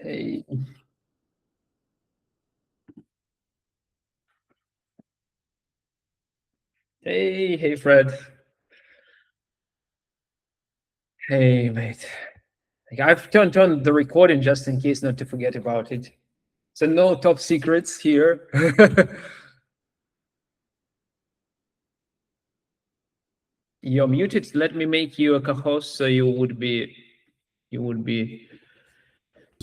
Hey. Hey, Fred. Hey, mate. I've turned on the recording just in case not to forget about it. So no top secrets here. You're muted. Let me make you a co-host so you would be.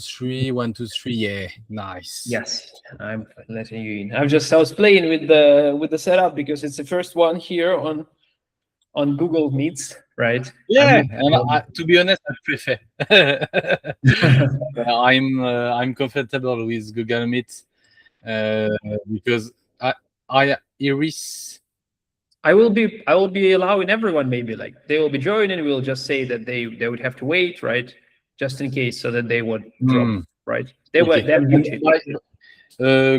3, 1, 2, 3. Yeah, nice. Yes, I'm letting you in. I was playing with the setup because it's the first one here on Google Meets, right? Yeah, and to be honest, I prefer. I'm comfortable with Google Meet because Iris. I will be allowing everyone, maybe like they will be joining. We'll just say that they would have to wait, right? Just in case, so that they would drop, right? They're muted.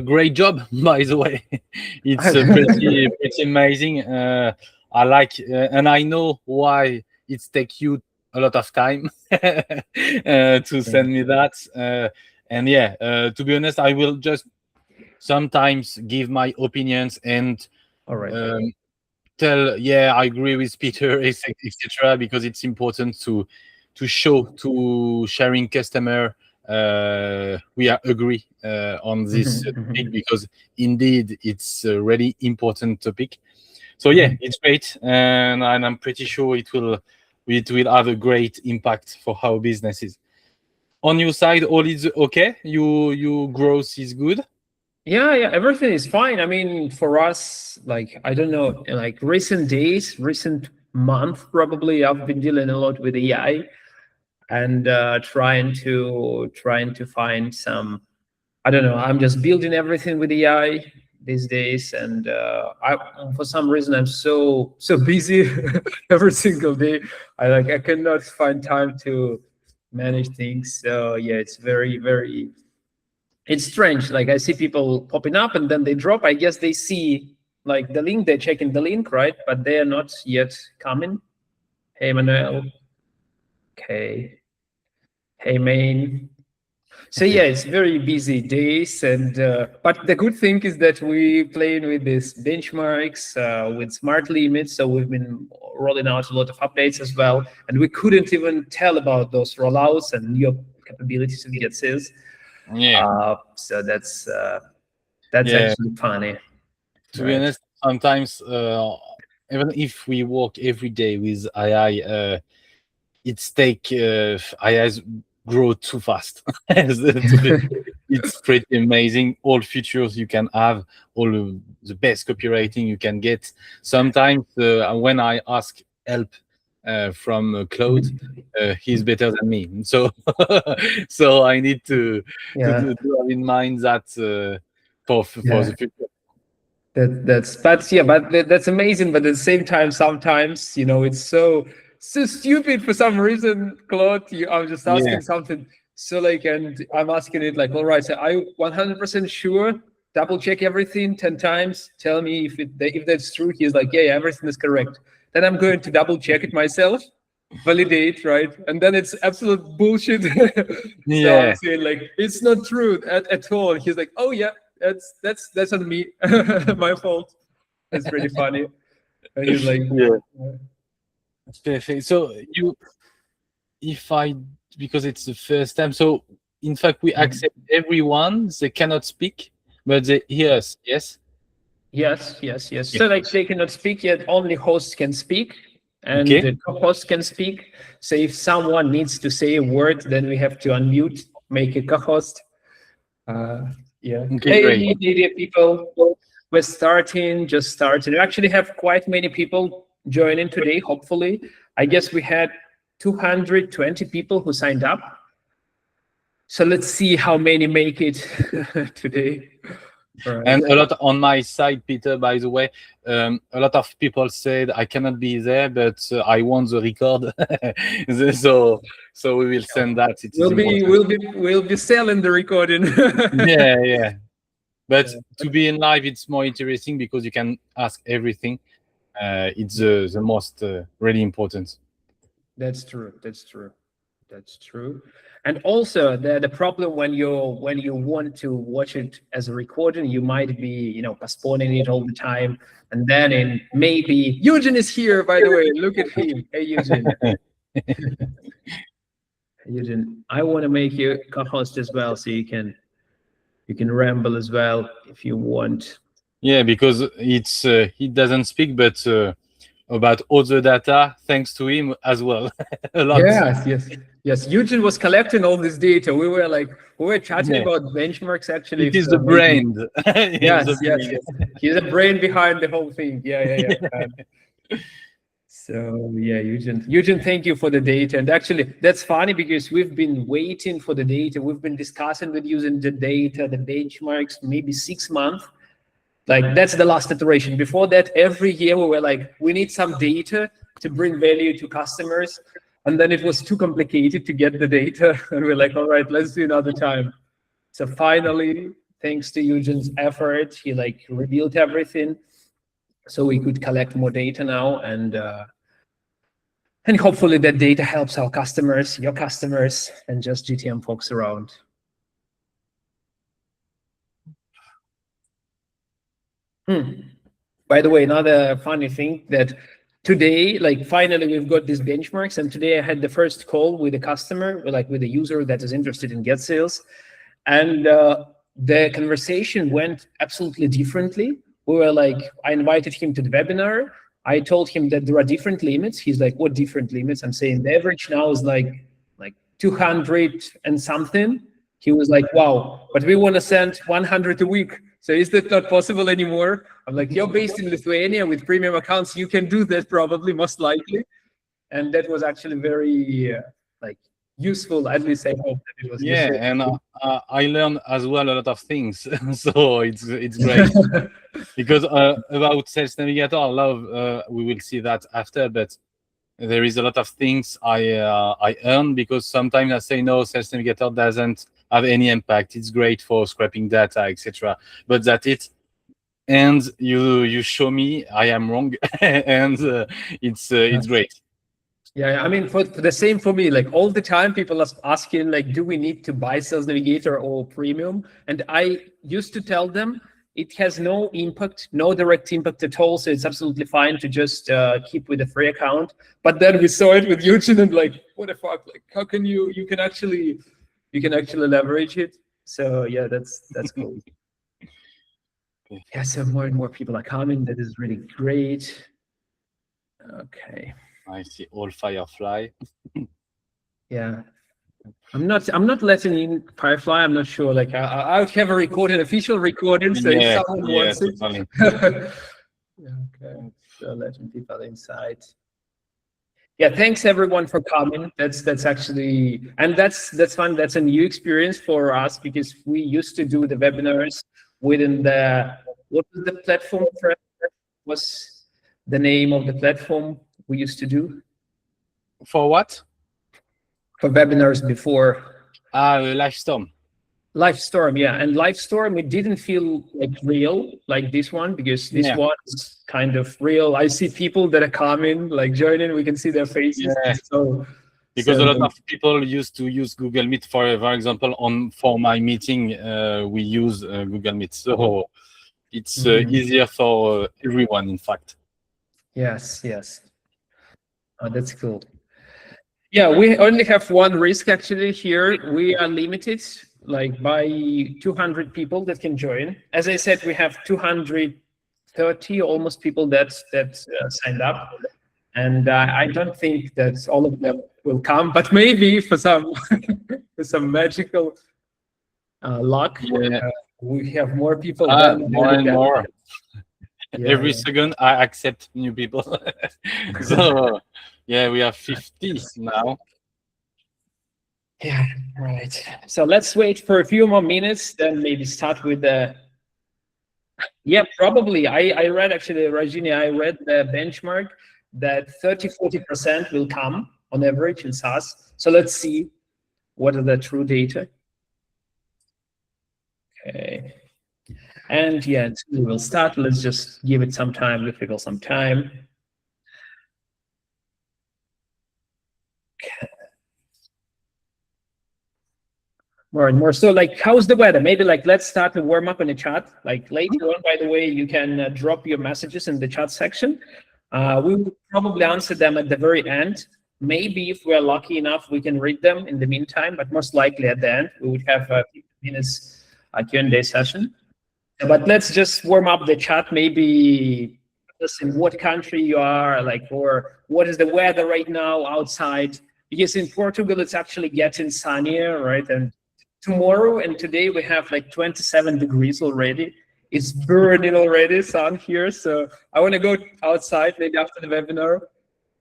Great job, by the way. It's pretty amazing. I like, and I know why it's take you a lot of time to send me that. And yeah, to be honest, I will just sometimes give my opinions and All right. tell, yeah, I agree with Peter, etc. Because it's important to show to sharing customer we are agree on this topic, because indeed it's a really important topic. So yeah, it's great, and I'm pretty sure it will have a great impact for our businesses. On your side, all is okay? You growth is good? Yeah, everything is fine. I mean, for us, like I don't know, like recent month, probably I've been dealing a lot with AI and trying to find some. I don't know. I'm just building everything with AI these days, and for some reason I'm so busy every single day. I cannot find time to manage things. So yeah, it's very it's strange. Like I see people popping up and then they drop. I guess they see like the link, they're checking the link, right? But they are not yet coming. Hey Manuel. Okay. Hey main. So yeah, it's very busy days, and but the good thing is that we playing with these benchmarks with smart limits. So we've been rolling out a lot of updates as well, and we couldn't even tell about those rollouts and new capabilities of GetSales. Yeah. So that's actually funny. To be honest, sometimes even if we work every day with AI, it's take AI's grow too fast. It's pretty amazing. All features you can have, all the best copywriting you can get. Sometimes when I ask help from Claude, he's better than me. So so I need to have in mind that for the future. That's amazing. But at the same time, sometimes it's so stupid for some reason. Claude, I'm just asking something. So like, and I'm asking it like, all right, so are you 100% sure? Double check everything 10 times. Tell me if that's true. He's like, yeah, everything is correct. Then I'm going to double check it myself, validate, right? And then it's absolute bullshit. So I'm saying like, it's not true at all. He's like, oh yeah, that's on me, my fault. It's pretty funny. And he's like, Perfect. So because it's the first time, so in fact we accept everyone. They cannot speak, but they hear us. Yes. So like they cannot speak yet. Only hosts can speak, and the co-host can speak. So if someone needs to say a word, then we have to unmute, make a co-host. Hey, media people, we're just starting. We actually have quite many people joining today, hopefully. I guess we had 220 people who signed up. So let's see how many make it today. Right. And a lot on my side, Peter, by the way, a lot of people said I cannot be there, but I want the record. so we will send that. We'll be selling the recording. yeah. But to be in live, it's more interesting because you can ask everything. It's the most really important. That's true. That's true. And also the problem when you want to watch it as a recording, you might be postponing it all the time, and then in maybe Eugene is here, by the way. Look at him. Hey Eugene. Eugene, I want to make you co-host as well, so you can ramble as well if you want. Yeah, because it's he doesn't speak, but about all the data, thanks to him as well. A lot. Yes. Eugene was collecting all this data. We were chatting about benchmarks actually. It is the brain. Yes. He's the brain behind the whole thing. Yeah. So yeah, Eugene, thank you for the data. And actually, that's funny because we've been waiting for the data. We've been discussing with using the data, the benchmarks, maybe 6 months. Like that's the last iteration. Before that, every year we were like, we need some data to bring value to customers. And then it was too complicated to get the data. And we're like, all right, let's do another time. So finally, thanks to Eugene's effort, he revealed everything. So we could collect more data now, and hopefully that data helps our customers, your customers, and just GTM folks around. By the way, another funny thing that today, finally we've got these benchmarks, and today I had the first call with a customer, with a user that is interested in GetSales, and the conversation went absolutely differently. We were I invited him to the webinar. I told him that there are different limits. He's like, what different limits? I'm saying the average now is like 200 and something. He was like, wow, but we want to send 100 a week. So is that not possible anymore? I'm like, you're based in Lithuania with premium accounts. You can do that probably, most likely. And that was actually very useful. At least I hope that it was useful. And I learned as well a lot of things. So it's great. Because about Sales Navigator, I love, we will see that after, but there is a lot of things I earn, because sometimes I say, no, Sales Navigator doesn't have any impact. It's great for scraping data, etc. But that's it. And you show me I am wrong, and it's great. Yeah, I mean, for the same for me, all the time people are asking, do we need to buy Sales Navigator or premium? And I used to tell them it has no impact, no direct impact at all. So it's absolutely fine to just keep with a free account. But then we saw it with Eugene and what the fuck? How can you can actually leverage it? So yeah, that's cool. Yeah, so more and more people are coming. That is really great. Okay. I see all Firefly. Yeah, I'm not letting in Firefly. I'm not sure. I would have a recording, official recording. So if someone wants it, okay. So letting people inside. Yeah, thanks everyone for coming. That's actually, and that's fun. That's a new experience for us, because we used to do the webinars within what was the platform? What's the name of the platform we used to do? For what? For webinars before. Livestorm. Livestorm, yeah. And Livestorm, it didn't feel real like this one, because this one is kind of real. I see people that are coming, joining. We can see their faces. Yeah. Because a lot of people used to use Google Meet, for example, for my meeting, we use Google Meet. So it's easier for everyone, in fact. Yes. Oh, that's cool. Yeah, we only have one risk actually here. We are limited by 200 people that can join. As I said, we have 230 almost people that signed up, and I don't think that all of them will come, but maybe for some for some magical luck, we have more people. More and more. Every second I accept new people. So yeah, we have 50 now. Yeah, right. So let's wait for a few more minutes, then maybe start with the. Yeah, probably. I read actually, Rajini, I read the benchmark that 30-40% will come on average in SaaS. So let's see what are the true data. Okay. And yeah, we will start. Let's just give it some time, give people some time. Okay. more and more. So like, how's the weather? Maybe like, let's start the warm up in the chat. Like later on, by the way, you can drop your messages in the chat section. We will probably answer them at the very end. Maybe if we're lucky enough, we can read them in the meantime, but most likely at the end, we would have a 15 minutes Q&A session. But let's just warm up the chat. Maybe just in what country you are, like, or what is the weather right now outside? Because in Portugal, it's actually getting sunnier, right? And tomorrow and today we have like 27 degrees already. It's burning already, sun here. So I want to go outside maybe after the webinar.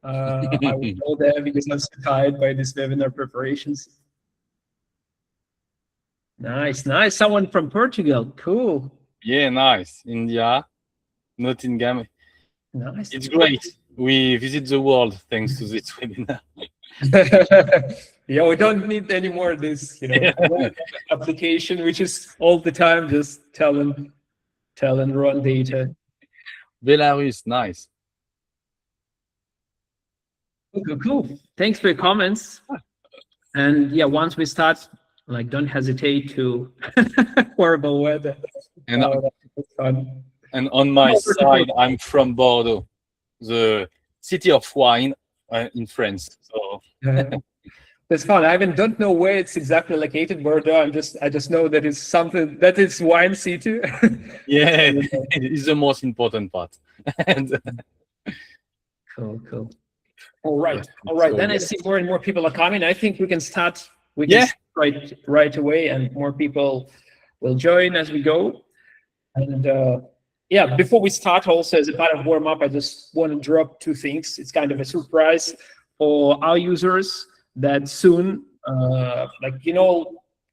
I will go there because I'm so tired by these webinar preparations. Nice, nice. Someone from Portugal. Cool. Yeah, nice. India, Nottingham. Nice. It's great. We visit the world thanks to this webinar. Yeah, we don't need any more of this, application, which is all the time just tell and run data. Belarus, nice. Cool. Thanks for your comments. And yeah, once we start, like, don't hesitate to horrible weather. And, that's fun. And on my side, I'm from Bordeaux, the city of wine in France. So that's fun. I don't know where it's exactly located, Bordeaux. I just know that it's something that is wine city. Yeah, it is the most important part. Cool. All right. So, then I see more and more people are coming. I think we can start. We can start right away, and more people will join as we go. And yeah, before we start, also as a part of warm up, I just want to drop two things. It's kind of a surprise for our users that soon,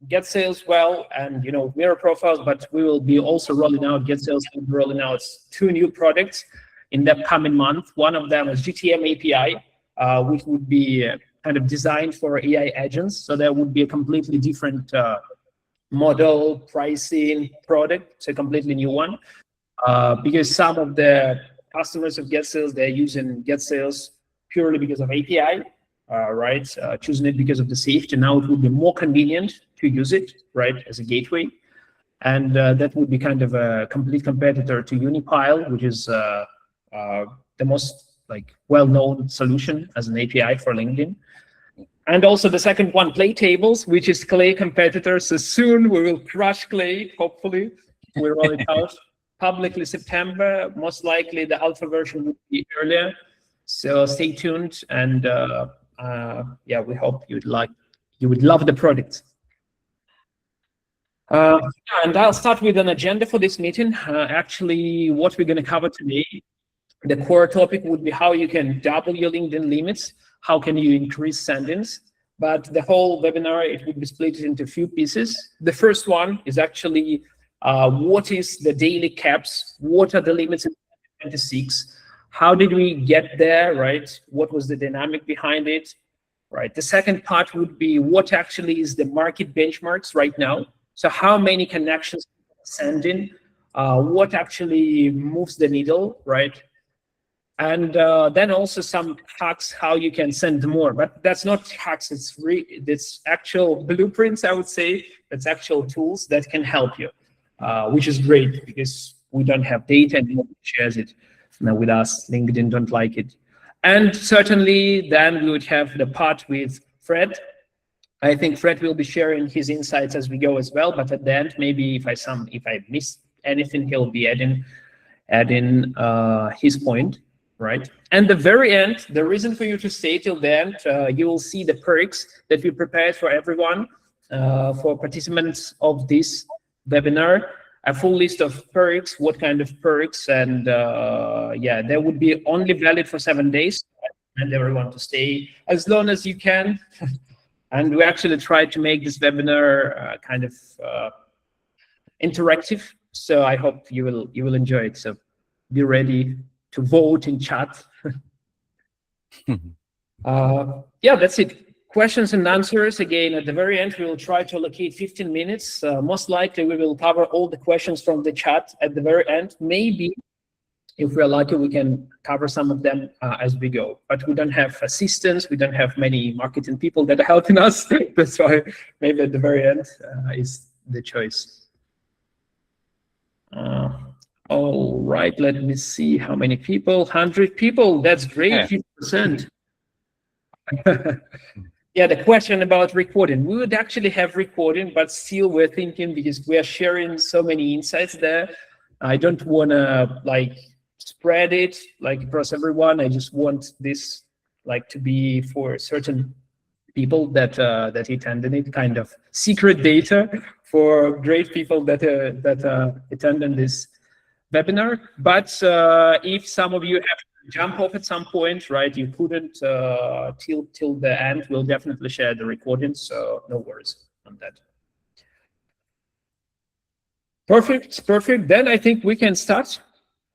GetSales and MirrorProfiles, but we will be also rolling out GetSales and rolling out 2 new products in the upcoming month. One of them is GTM API, which would be kind of designed for AI agents. So that would be a completely different model, pricing, product. It's a completely new one. Because some of the customers of GetSales, they're using GetSales purely because of API, right? Choosing it because of the safety. Now it would be more convenient to use it, right, as a gateway. And that would be kind of a complete competitor to Unipile, which is the most well-known solution as an API for LinkedIn. And also the second one, PlayTables, which is Clay competitor. So soon we will crush Clay, hopefully. We'll roll it out publicly September. Most likely the alpha version will be earlier. So stay tuned. And yeah, we hope you would love the product. And I'll start with an agenda for this meeting. Actually, what we're going to cover today, the core topic would be how you can double your LinkedIn limits. How can you increase send-ins? But the whole webinar, it would be split into a few pieces. The first one is actually what is the daily caps? What are the limits in 2026? How did we get there, right? What was the dynamic behind it, right? The second part would be what actually is the market benchmarks right now? So how many connections send in? What actually moves the needle, right? And then also some hacks how you can send more, but that's not hacks. It's actual blueprints, I would say. It's actual tools that can help you, which is great because we don't have data and nobody shares it with us. LinkedIn don't like it. And certainly then we would have the part with Fred. I think Fred will be sharing his insights as we go as well. But at the end, maybe if I miss anything, he'll be adding his point. Right. And the very end, the reason for you to stay till the end, you will see the perks that we prepared for everyone, for participants of this webinar, a full list of perks, what kind of perks, and yeah, they would be only valid for 7 days, and everyone to stay as long as you can. And we actually tried to make this webinar kind of interactive, so I hope you will enjoy it. So be ready to vote in chat. Yeah, that's it. Questions and answers. Again, at the very end, we will try to allocate 15 minutes. Most likely, we will cover all the questions from the chat at the very end. Maybe If we're lucky, we can cover some of them as we go. But we don't have assistants. We don't have many marketing people that are helping us. That's why maybe at the very end is the choice. All right, let me see how many people. 100 people. That's great. Yeah. 50%. Yeah, the question about recording. We would actually have recording, but still we're thinking, because we are sharing so many insights there. I don't want to like spread it like across everyone. I just want this like to be for certain people that that attended it, kind of secret data for great people that attended this webinar. But if some of you have to jump off at some point, right, you couldn't till the end, we'll definitely share the recording, so no worries on that. Perfect. Then I think we can start.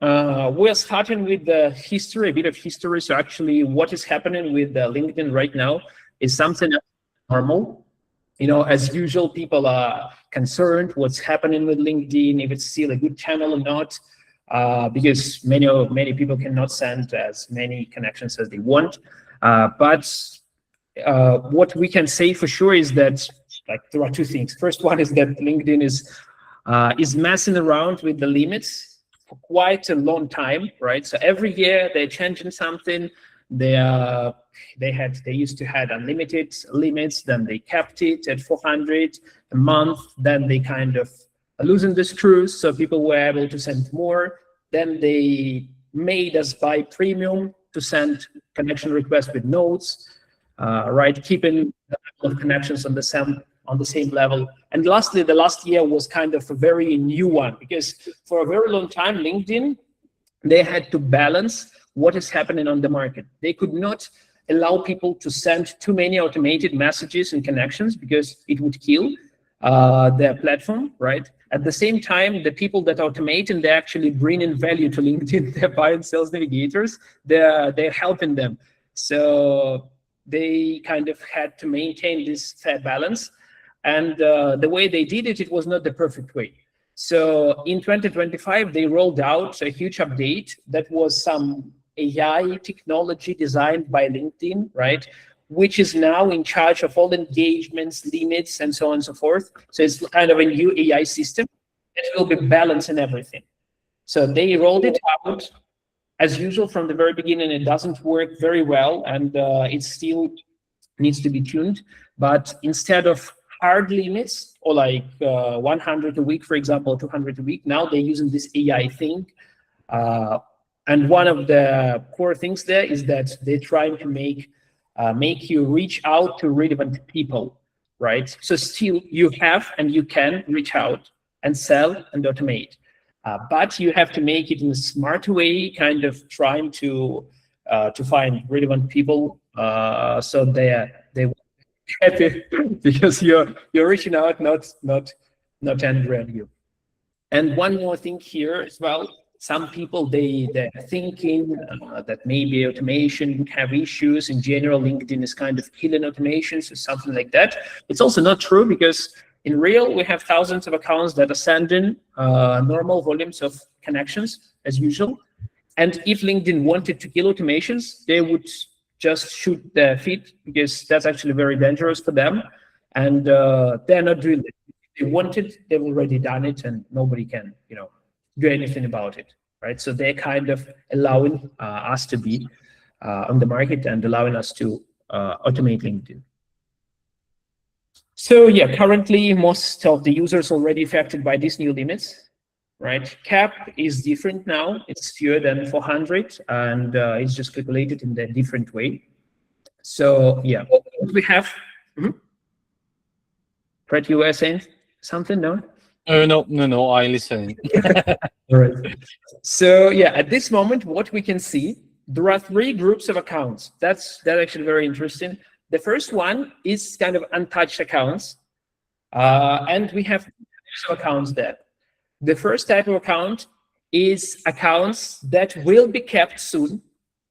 We're starting with the history, a bit of history. So actually what is happening with LinkedIn right now is something normal. You know, as usual, people are concerned what's happening with LinkedIn, if it's still a good channel or not, because many people cannot send as many connections as they want. But what we can say for sure is that like there are two things. First one is that LinkedIn is messing around with the limits for quite a long time, right? So every year they're changing something. They used to have unlimited limits, then they kept it at 400 a month, then they kind of loosened the screws so people were able to send more. Then they made us buy premium to send connection requests with notes, right? Keeping the level of connections on the same level. And lastly, the last year was kind of a very new one, because for a very long time, LinkedIn, they had to balance what is happening on the market. They could not allow people to send too many automated messages and connections because it would kill their platform, right? At the same time, the people that automate and they're actually bringing value to LinkedIn, they're buying Sales Navigators, they're helping them. So they kind of had to maintain this fair balance. And the way they did it, it was not the perfect way. So in 2025, they rolled out a huge update that was some AI technology designed by LinkedIn, right? Which is now in charge of all engagements, limits, and so on and so forth. So it's kind of a new AI system that will be balancing everything. So they rolled it out. As usual, from the very beginning, it doesn't work very well, and it still needs to be tuned. But instead of hard limits, or like 100 a week, for example, 200 a week, now they're using this AI thing. And one of the core things there is that they're trying to make you reach out to relevant people, right? So still you have and you can reach out and sell and automate, but you have to make it in a smart way, kind of trying to find relevant people, so they happy because you're reaching out, not angry at you. And one more thing here as well. Some people, they're thinking that maybe automation would have issues. In general, LinkedIn is kind of killing automations or something like that. It's also not true, because in real, we have thousands of accounts that are sending normal volumes of connections as usual. And if LinkedIn wanted to kill automations, they would just shoot their feet, because that's actually very dangerous for them. And they're not doing it. If they wanted, they've already done it, and nobody can, do anything about it, right? So they're kind of allowing us to be on the market and allowing us to automate LinkedIn. So yeah, currently most of the users already affected by these new limits, right? Cap is different now. It's fewer than 400, and it's just calculated in a different way. So yeah, we have. Fred, you were saying something, no? No, I listen. All right. So yeah, at this moment, what we can see, there are 3 groups of accounts. That's actually very interesting. The first one is kind of untouched accounts, and we have types of accounts there. The first type of account is accounts that will be kept soon,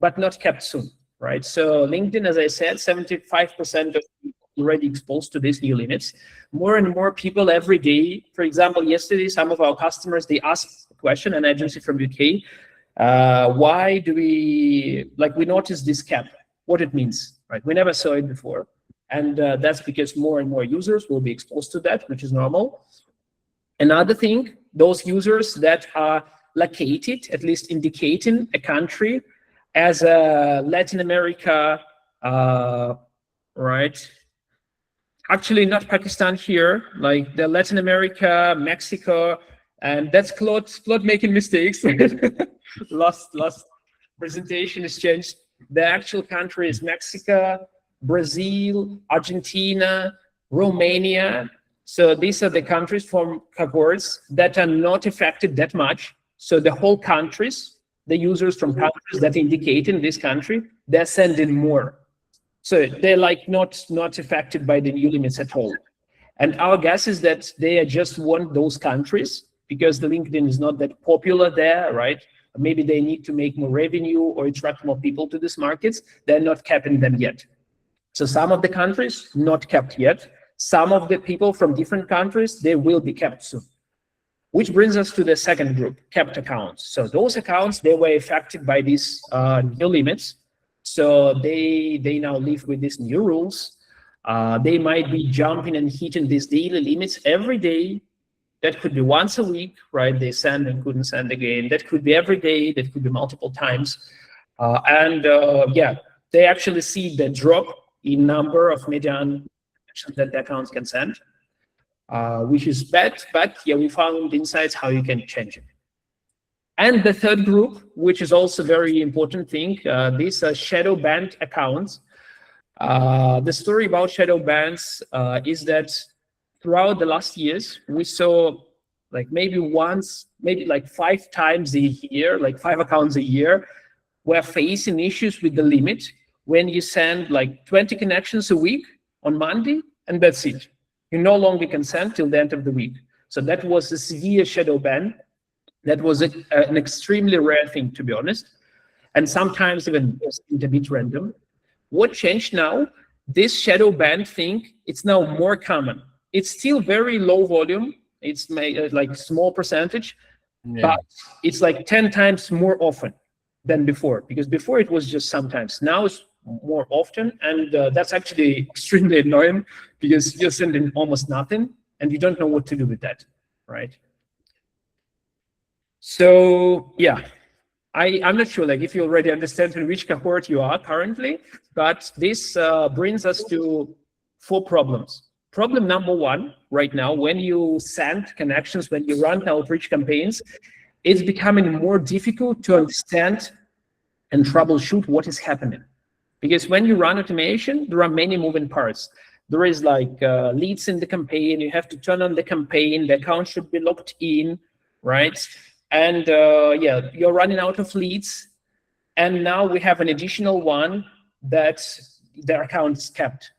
but not kept soon, right? So LinkedIn, as I said, 75% of people already exposed to these new limits. More and more people every day. For example, yesterday, some of our customers, they asked a question, an agency from UK, Why do we notice this cap, what it means, right? We never saw it before. And that's because more and more users will be exposed to that, which is normal. Another thing, those users that are located, at least indicating a country as Latin America, right? Actually, not Pakistan here, like the Latin America, Mexico, and that's Claude making mistakes. last presentation is changed. The actual country is Mexico, Brazil, Argentina, Romania. So these are the countries from cohorts that are not affected that much. So the whole countries, the users from countries that indicate in this country, they're sending more. So they're like not affected by the new limits at all. And our guess is that they just want those countries because the LinkedIn is not that popular there, right? Maybe they need to make more revenue or attract more people to these markets. They're not capping them yet. So some of the countries not capped yet. Some of the people from different countries, they will be capped soon. Which brings us to the second group, capped accounts. So those accounts, they were affected by these new limits. So they now live with these new rules. They might be jumping and hitting these daily limits every day. That could be once a week, right? They send and couldn't send again. That could be every day. That could be multiple times. Yeah, they actually see the drop in number of median that the accounts can send, which is bad. But yeah, we found insights how you can change it. And the third group, which is also very important thing, these are shadow banned accounts. The story about shadow bans is that throughout the last years, we saw like maybe like 5 times a year, like 5 accounts a year, were facing issues with the limit when you send like 20 connections a week on Monday, and that's it. You no longer can send till the end of the week. So that was a severe shadow ban. That was an extremely rare thing, to be honest, and sometimes even a bit random. What changed now? This shadow ban thing, it's now more common. It's still very low volume. It's like small percentage, but it's like 10 times more often than before, because before it was just sometimes. Now it's more often, and that's actually extremely annoying because you're sending almost nothing and you don't know what to do with that, right? So yeah, I'm not sure like if you already understand in which cohort you are currently, but this brings us to 4 problems. Problem number 1 right now, when you send connections, when you run outreach campaigns, it's becoming more difficult to understand and troubleshoot what is happening. Because when you run automation, there are many moving parts. There is like leads in the campaign, you have to turn on the campaign, the account should be logged in, right? And yeah, you're running out of leads. And now we have an additional one that their account is kept.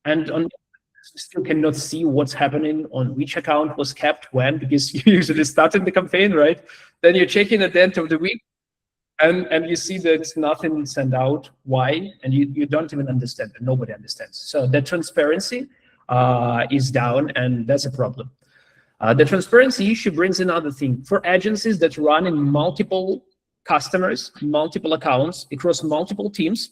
And on you still cannot see what's happening on which account was kept when, because you usually start in the campaign, right? Then you're checking at the end of the week and you see that nothing sent out. Why? And you don't even understand, and nobody understands. So the transparency is down, and that's a problem. The transparency issue brings another thing. For agencies that run in multiple customers, multiple accounts across multiple teams,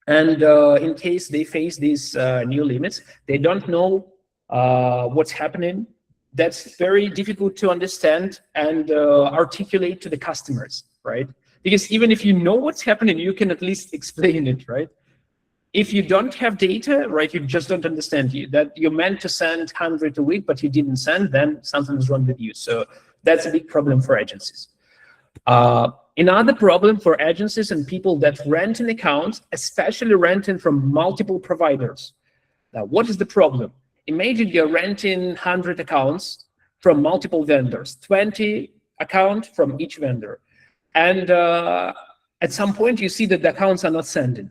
and in case they face these new limits, they don't know what's happening. That's very difficult to understand and articulate to the customers, right? Because even if you know what's happening, you can at least explain it, right? If you don't have data, right, you just don't understand that you're meant to send 100 a week, but you didn't send, then something's wrong with you. So that's a big problem for agencies. Another problem for agencies and people that rent an account, especially renting from multiple providers. Now, what is the problem? Imagine you're renting 100 accounts from multiple vendors, 20 accounts from each vendor. And at some point, you see that the accounts are not sending.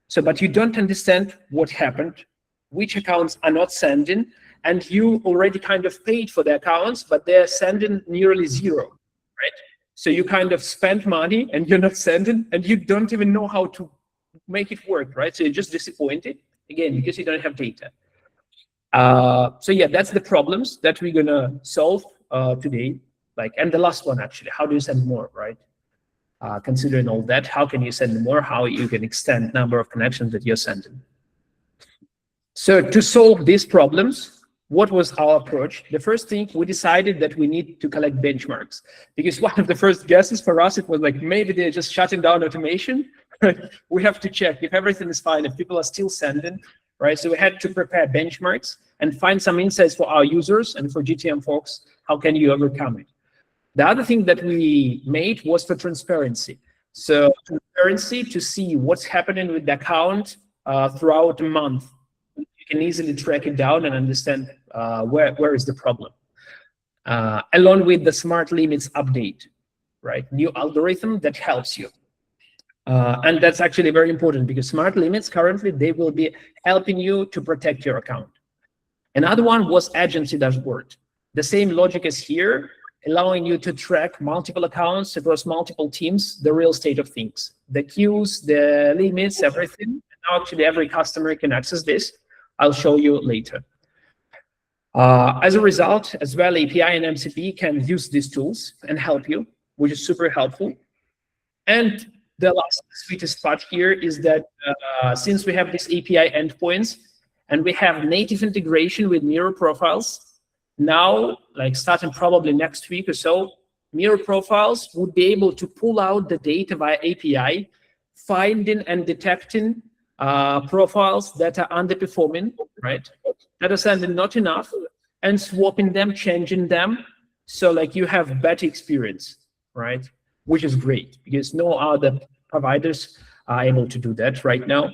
So, but you don't understand what happened, which accounts are not sending, and you already kind of paid for the accounts, but they're sending nearly 0, right? So you kind of spend money and you're not sending, and you don't even know how to make it work, right? So you're just disappointed, again, because you don't have data. So yeah, that's the problems that we're gonna solve today. And the last one, actually, how do you send more, right? considering all that, how can you send more? How you can extend number of connections that you're sending? So to solve these problems, what was our approach? The first thing, we decided that we need to collect benchmarks, because one of the first guesses for us, it was like, maybe they're just shutting down automation. We have to check if everything is fine, if people are still sending, right? So we had to prepare benchmarks and find some insights for our users and for GTM folks. How can you overcome it? The other thing that we made was for transparency. So transparency to see what's happening with the account throughout the month. You can easily track it down and understand where is the problem. Along with the smart limits update, right? New algorithm that helps you. And that's actually very important, because smart limits currently, they will be helping you to protect your account. Another one was agency dashboard. The same logic as here, allowing you to track multiple accounts across multiple teams, the real state of things, the queues, the limits, everything. Now actually every customer can access this. I'll show you later. As a result, as well, API and MCP can use these tools and help you, which is super helpful. And the last sweetest part here is that since we have these API endpoints and we have native integration with MirrorProfiles, now, like starting probably next week or so, MirrorProfiles would be able to pull out the data via API, finding and detecting profiles that are underperforming, right? That are sending not enough, and swapping them, changing them, so like you have better experience, right? Which is great, because no other providers are able to do that right now.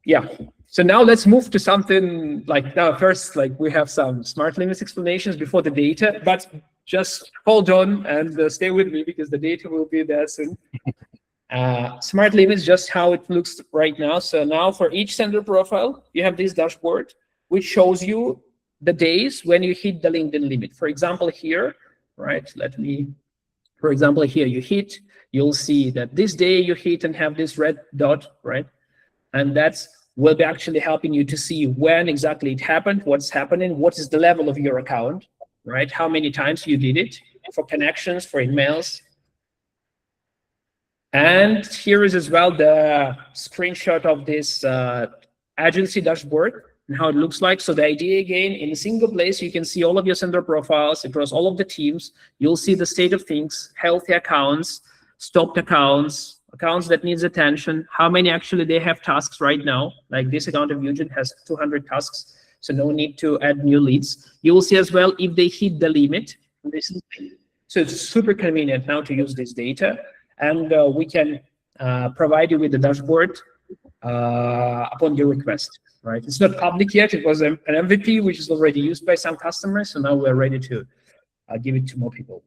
Yeah. So now let's move to something like, now first, like we have some smart limits explanations before the data, but just hold on and stay with me, because the data will be there soon. Smart limits, just how it looks right now. So now for each sender profile, you have this dashboard, which shows you the days when you hit the LinkedIn limit. For example, here, right, for example, here you hit, you'll see that this day you hit and have this red dot, right? And that's will be actually helping you to see when exactly it happened, what's happening, what is the level of your account, right? How many times you did it for connections, for emails. And here is as well the screenshot of this agency dashboard and how it looks like. So the idea, again, in a single place, you can see all of your sender profiles across all of the teams. You'll see the state of things, healthy accounts, stopped accounts, accounts that needs attention, how many actually they have tasks right now. Like this account of Eugene has 200 tasks, so no need to add new leads. You will see as well if they hit the limit. So it's super convenient now to use this data, and we can provide you with the dashboard upon your request, right? It's not public yet. It was an MVP, which is already used by some customers, so now we're ready to give it to more people.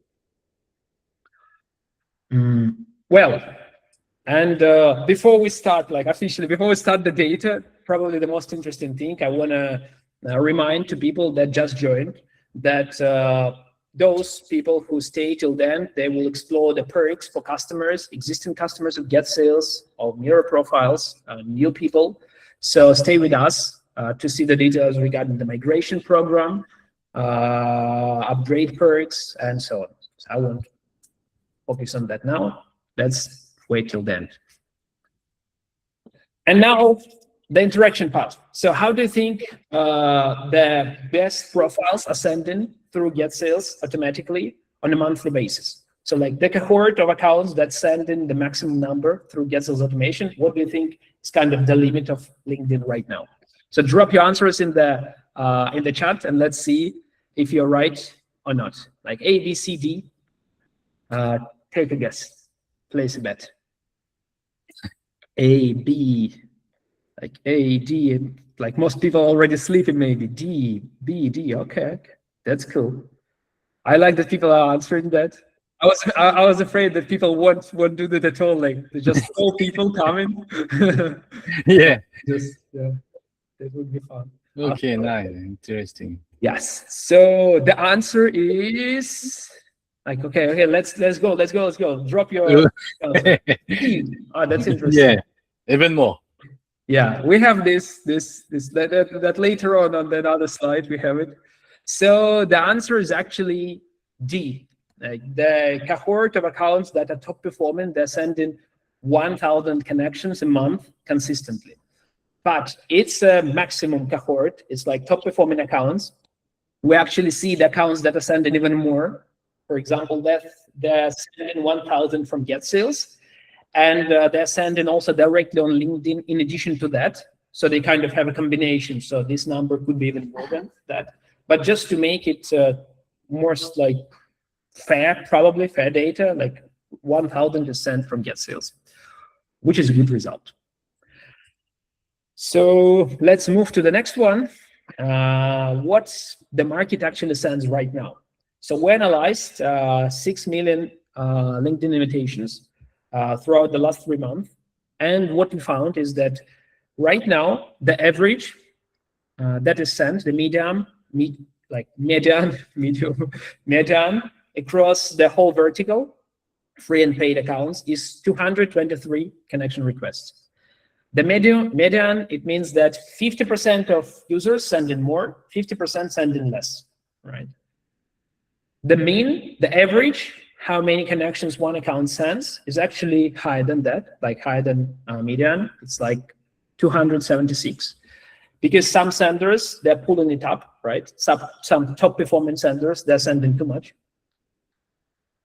Well, and before we start, like officially, before we start the data, probably the most interesting thing I want to remind to people that just joined that those people who stay till then, they will explore the perks for customers, existing customers of GetSales, of MirrorProfiles, new people. So stay with us to see the details regarding the migration program, upgrade perks, and so on. So I won't focus on that now. Let's wait till then. And now the interaction part. So how do you think the best profiles are sending through GetSales automatically on a monthly basis? So like the cohort of accounts that send in the maximum number through GetSales automation, what do you think is kind of the limit of LinkedIn right now? So drop your answers in the chat, and let's see if you're right or not. Like A, B, C, D. Take a guess. Place a bet. A, B, like A, D, like most people are already sleeping maybe. D, B, D, okay, that's cool. I like that people are answering that. I was afraid that people won't do that at all, like just all people coming. Yeah. Yeah, that would be fun. Okay, nice, interesting. Yes, so the answer is like, okay, let's go. Drop your answer. Oh, that's interesting. Yeah, even more. Yeah, we have that later on that other slide we have it. So the answer is actually D. Like the cohort of accounts that are top performing, they're sending 1,000 connections a month consistently. But it's a maximum cohort. It's like top performing accounts. We actually see the accounts that are sending even more. For example, they're sending 1,000 from GetSales, and they're sending also directly on LinkedIn in addition to that. So they kind of have a combination. So this number could be even more than that. But just to make it more like fair, probably fair data, like 1,000 is sent from GetSales, which is a good result. So let's move to the next one. What the market actually sends right now. So we analyzed 6 million LinkedIn invitations throughout the last 3 months. And what we found is that right now, the average that is sent, the median across the whole vertical, free and paid accounts, is 223 connection requests. The median, it means that 50% of users send in more, 50% send in less, right? The mean, the average, how many connections one account sends is actually higher than that, like higher than median. It's like 276. Because some senders, they're pulling it up, right? Some top performing senders, they're sending too much.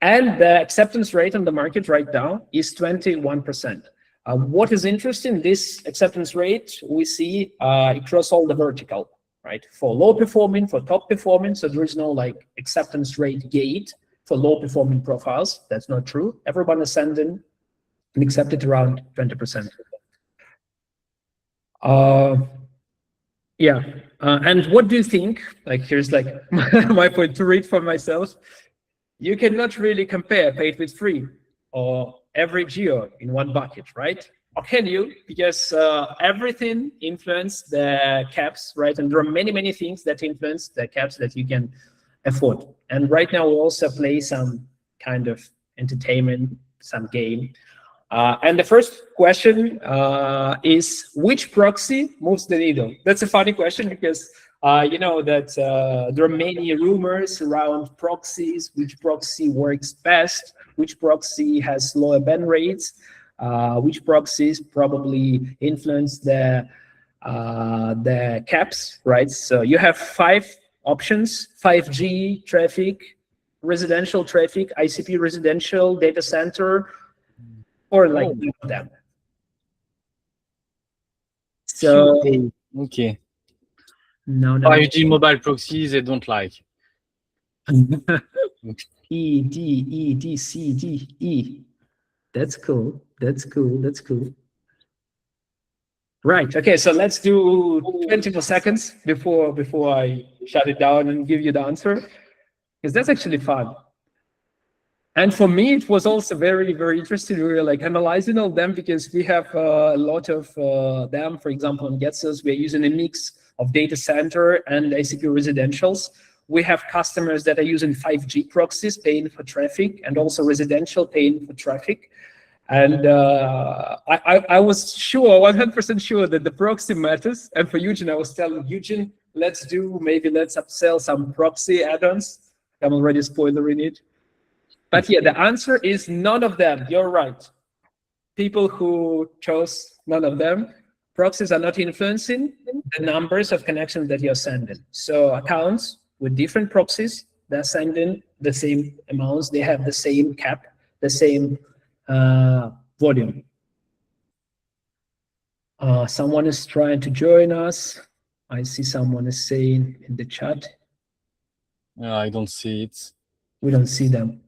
And the acceptance rate on the market right now is 21%. What is interesting, this acceptance rate we see across all the vertical, right? For low performing, for top performing, so there is no like acceptance rate gate for low performing profiles. That's not true. Everyone is sending and accepted around 20%. Yeah, and what do you think? Like, here's like my point to read for myself. You cannot really compare paid with free or every geo in one bucket, right? Or can you? Because everything influences the caps, right? And there are many, many things that influence the caps that you can afford. And right now we also play some kind of entertainment, some game. And the first question is, which proxy moves the needle? That's a funny question because you know that there are many rumors around proxies, which proxy works best, which proxy has lower ban rates, which proxies probably influence the caps, right? So you have 5 options: 5G traffic, residential traffic, ICP residential, data center, or like none of them. So okay. No. 5G mobile proxies, they don't like. E, D, E, D, C, D, E. That's cool. That's cool. That's cool. Right. Okay. So let's do 20 more seconds before I shut it down and give you the answer, because that's actually fun. And for me, it was also very, very interesting. We were like analyzing all them because we have a lot of them. For example, on GetSales, we're using a mix of data center and ICP residentials. We have customers that are using 5G proxies, paying for traffic, and also residential paying for traffic. And I was sure, 100% sure that the proxy matters. And for Eugene, I was telling Eugene, let's upsell some proxy add-ons. I'm already spoilering it. But yeah, the answer is none of them. You're right. People who chose none of them, proxies are not influencing the numbers of connections that you're sending. So accounts with different proxies, they're sending the same amounts. They have the same cap, the same volume. Someone is trying to join us. I see someone is saying in the chat. No, I don't see it. We don't see them.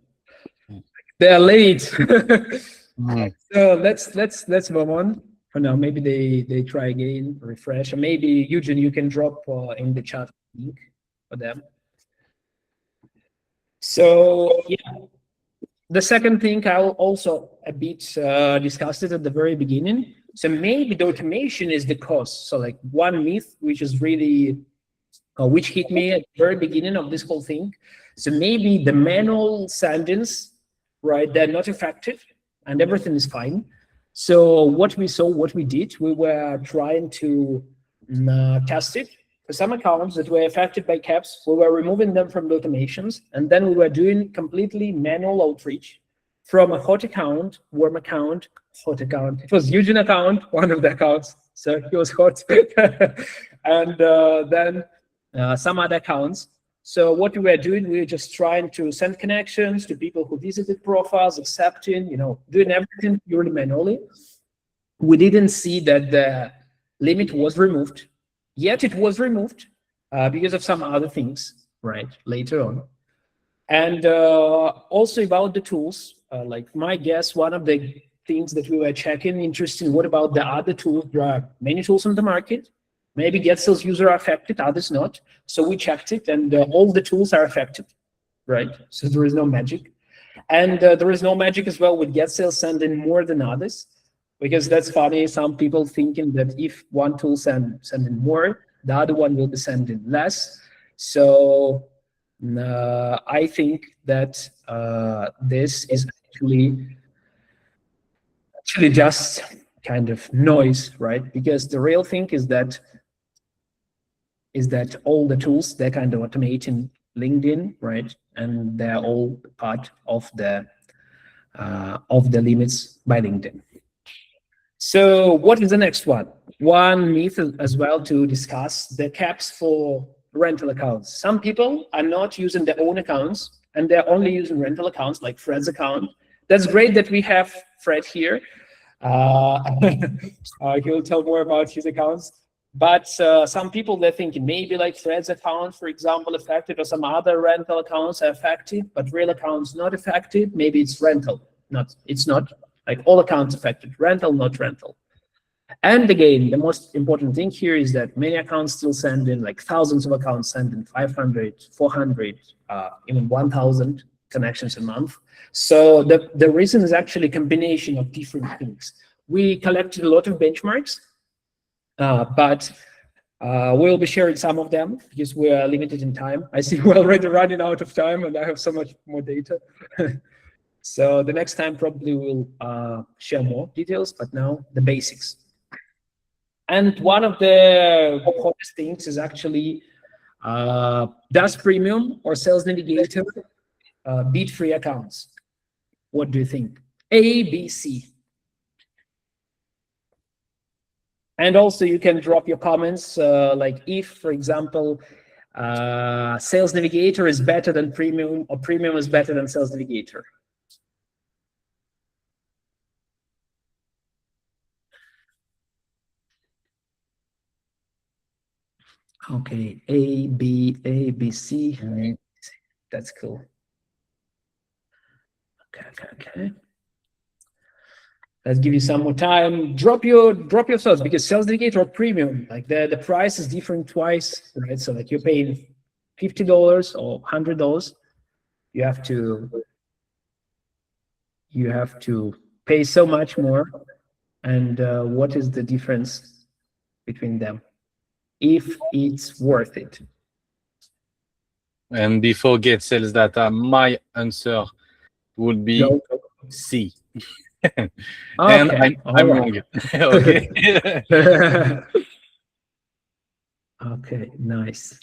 They're late. So let's move on. For now, maybe they try again, refresh, or maybe Eugene, you can drop in the chat link for them. So yeah, the second thing I'll also a bit discussed it at the very beginning. So maybe the automation is the cost. So like one myth which is really which hit me at the very beginning of this whole thing. So maybe the manual sendings, right, they're not effective and everything is fine. So what we did, we were trying to test it for some accounts that were affected by caps, we were removing them from the automations, and then we were doing completely manual outreach from a hot account, warm account, hot account. It was Eugene account, one of the accounts, so he was hot. And then some other accounts. So what we were doing, we were just trying to send connections to people who visited profiles, accepting, doing everything purely manually. We didn't see that the limit was removed, yet it was removed because of some other things, right, later on. And also about the tools, like my guess, one of the things that we were checking, interesting, what about the other tools? There are many tools on the market. Maybe GetSales users are affected, others not. So we checked it, and all the tools are affected, right? So there is no magic. And there is no magic as well with GetSales sending more than others, because that's funny. Some people thinking that if one tool sending more, the other one will be sending less. So I think that this is actually just kind of noise, right? Because the real thing is that all the tools, they're kind of automating LinkedIn, right? And they're all part of the limits by LinkedIn. So what is the next one? One myth as well to discuss, the caps for rental accounts. Some people are not using their own accounts, and they're only using rental accounts like Fred's account. That's great that we have Fred here. He'll tell more about his accounts. But some people, they're thinking maybe like Fred's account, for example, affected, or some other rental accounts are affected, but real accounts not affected. Maybe it's rental. It's not. Like all accounts affected, rental, not rental. And again, the most important thing here is that many accounts still send in, like thousands of accounts send in 500, 400, even 1,000 connections a month. So the reason is actually a combination of different things. We collected a lot of benchmarks, but we'll be sharing some of them because we are limited in time. I see we're already running out of time, and I have so much more data. So the next time probably we'll share more details, but now the basics. And one of the hottest things is actually, does Premium or Sales Navigator beat free accounts? What do you think? A, B, C. And also you can drop your comments, like if, for example, Sales Navigator is better than Premium, or Premium is better than Sales Navigator. Okay, A, B, C. That's cool. Okay. Let's give you some more time. Drop your thoughts, because Sales Navigator or Premium, like the price is different twice, right? So like you're paying $50 or $100. You have to pay so much more. And what is the difference between them, if it's worth it? And before GetSales data, my answer would be C. And Okay. I'm wrong. Okay. Okay, nice.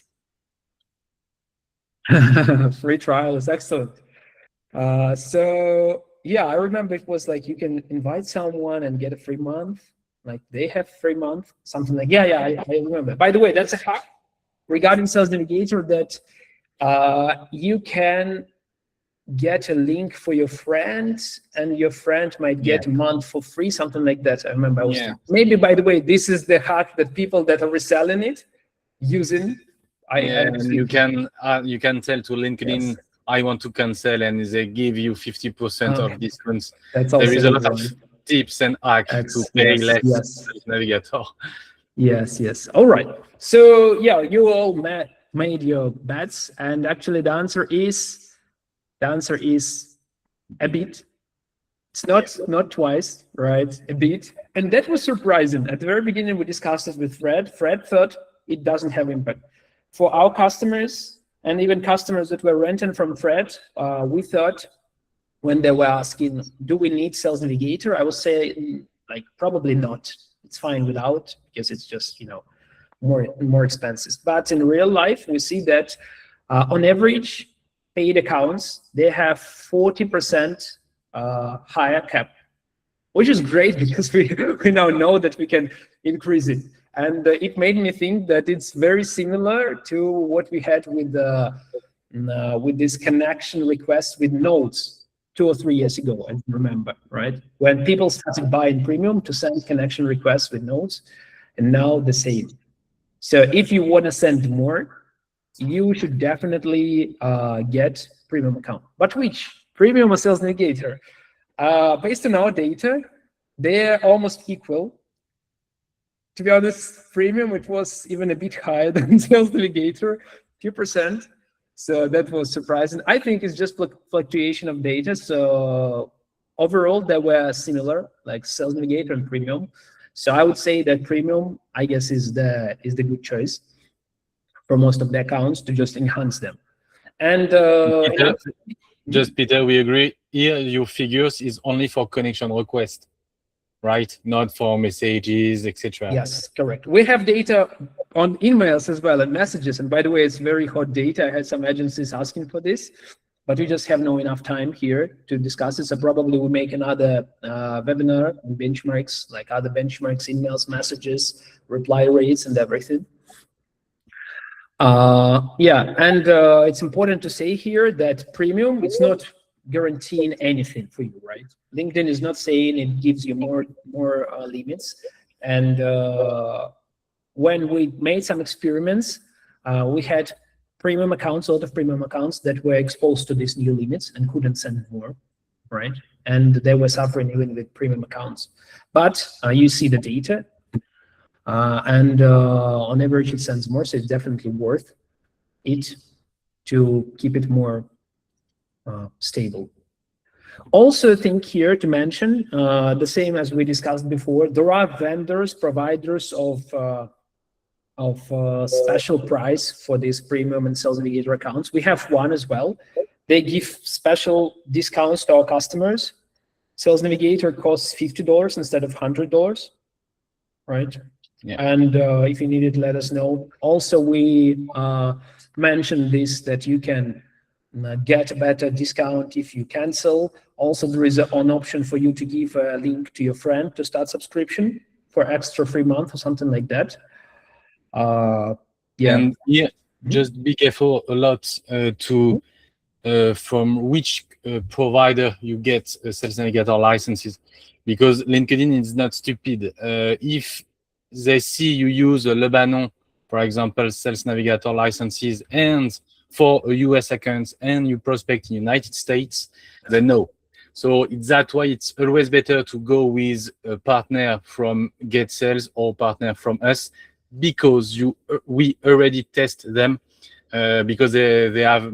Free trial is excellent. So yeah, I remember it was like you can invite someone and get a free month. Like they have free month, something like, I remember. By the way, that's a hack regarding Sales Navigator, that you can get a link for your friend, and your friend might get a month for free, something like that. I remember. Maybe, by the way, this is the hack that people that are reselling it using. And you can tell to LinkedIn, I want to cancel, and they give you 50% of discounts. There is a lot of tips and hacks to pay less Navigator. Yes. All right. So yeah, you all made your bets, and actually the answer is a bit. It's not twice, right? A bit. And that was surprising. At the very beginning, we discussed this with Fred. Fred thought it doesn't have impact. For our customers, and even customers that were renting from Fred, we thought, when they were asking, do we need Sales Navigator? I would say, like, probably not. It's fine without, because it's just, more expenses. But in real life, we see that on average, paid accounts, they have 40% higher cap, which is great because we now know that we can increase it. And it made me think that it's very similar to what we had with this connection request with nodes 2 or 3 years ago, I remember, right? When people started buying premium to send connection requests with nodes, and now the same. So if you want to send more, you should definitely get premium account. But which? Premium or Sales Navigator? Based on our data, they're almost equal. To be honest, premium, it was even a bit higher than Sales Navigator, 2%. So that was surprising. I think it's just fluctuation of data. So overall, they were similar, like Sales Navigator and premium. So I would say that premium, I guess, is the good choice for most of the accounts to just enhance them. And Peter, we agree. Here, your figures is only for connection request, right? Not for messages, etc. Yes, correct. We have data on emails as well and messages. And by the way, it's very hot data. I had some agencies asking for this, but we just have no enough time here to discuss it. So probably we'll make another webinar on benchmarks, like other benchmarks, emails, messages, reply rates, and everything. Yeah, and it's important to say here that premium, it's not guaranteeing anything for you, right? LinkedIn is not saying it gives you more limits. And when we made some experiments, we had premium accounts, a lot of premium accounts that were exposed to these new limits and couldn't send more, right? And they were suffering even with premium accounts. But you see the data. And on average, it sends more, so it's definitely worth it to keep it more stable. Also, think here to mention the same as we discussed before. There are vendors, providers of special price for these premium and Sales Navigator accounts. We have one as well. They give special discounts to our customers. Sales Navigator costs $50 instead of $100, right? Yeah. And if you need it, let us know. Also, we mentioned this, that you can get a better discount if you cancel. Also, there is an option for you to give a link to your friend to start subscription for extra free month or something like that. Yeah. And yeah, just be careful a lot to from which provider you get Sales Navigator licenses, because LinkedIn is not stupid. If they see you use a Lebanon, for example, Sales Navigator licenses, and for a US account, and you prospect in United States, they know. So that's why it's always better to go with a partner from GetSales or partner from us, because we already test them, because they have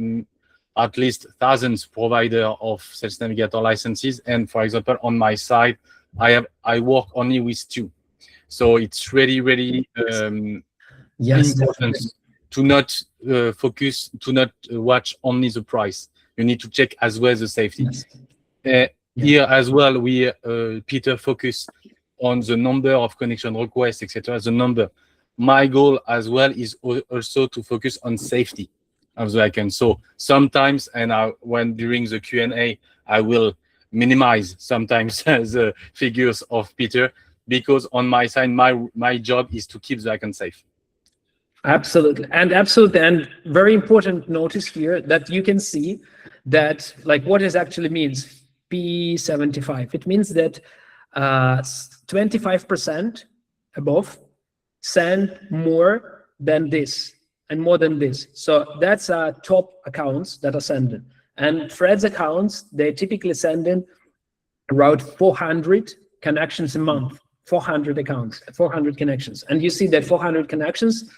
at least thousands provider of Sales Navigator licenses. And for example, on my side, I work only with 2. So it's really important to not focus, to not watch only the price. You need to check as well the safety. Yes. Here as well, we Peter focus on the number of connection requests, etc. The number. My goal as well is also to focus on safety of the account. So sometimes, and when during the Q&A, I will minimize sometimes the figures of Peter, because on my side, my job is to keep the account safe. Absolutely, and very important notice here that you can see that, like, what it actually means. P75. It means that 25% above send more than this and more than this. So that's top accounts that are sending. And Fred's accounts, they typically send in around 400 connections a month. 400 accounts, 400 connections. And you see that 400 connections,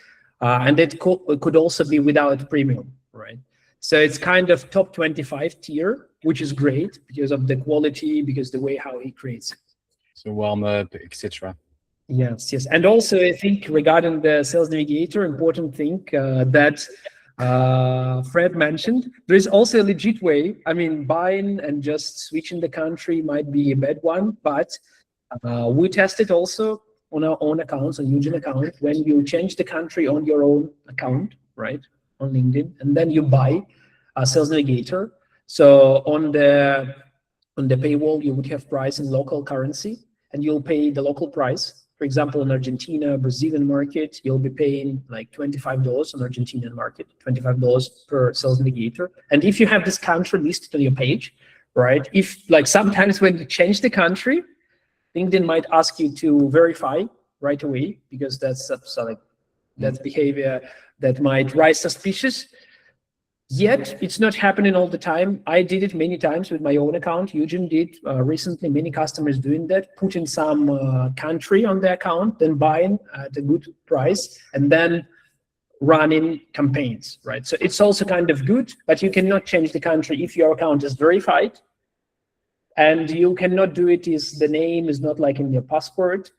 and it could also be without premium, right? So it's kind of top 25 tier, which is great because of the quality, because the way how he creates it. So warm up, etc. Yes. And also, I think regarding the Sales Navigator, important thing that Fred mentioned, there is also a legit way. I mean, buying and just switching the country might be a bad one, but we tested also on our own accounts, on Eugene account, when you change the country on your own account, right, on LinkedIn, and then you buy a Sales Navigator. So on the paywall, you would have price in local currency, and you'll pay the local price. For example, in Argentina, Brazilian market, you'll be paying like $25 on Argentinian market, $25 per Sales Navigator. And if you have this country listed on your page, right, if like sometimes when you change the country, LinkedIn might ask you to verify right away, because that's behavior that might rise suspicious. Yet it's not happening all the time. I did it many times with my own account. Eugene did recently. Many customers doing that, putting some country on their account, then buying at a good price, and then running campaigns, right? So it's also kind of good, but you cannot change the country if your account is verified. And you cannot do it if the name is not like in your passport.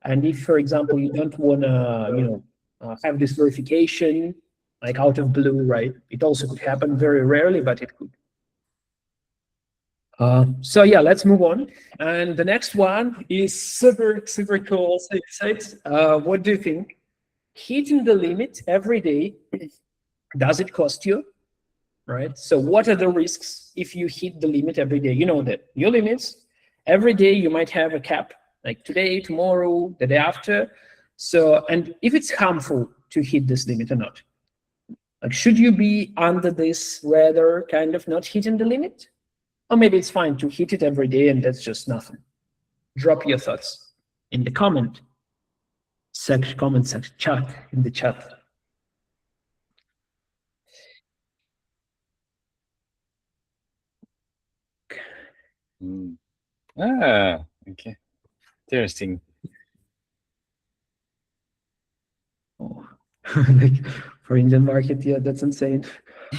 And if, for example, you don't want to, have this verification like out of blue, right? It also could happen, very rarely, but it could. So yeah, let's move on. And the next one is super, super cool. So excited. What do you think? Hitting the limit every day, does it cost you? Right? So what are the risks if you hit the limit every day? You know that your limits, every day you might have a cap, like today, tomorrow, the day after. So, and if it's harmful to hit this limit or not, like should you be under this rather kind of not hitting the limit? Or maybe it's fine to hit it every day and that's just nothing. Drop your thoughts in the comment section, chat, in the chat. Okay. Interesting. Oh. Like for Indian market, yeah, that's insane.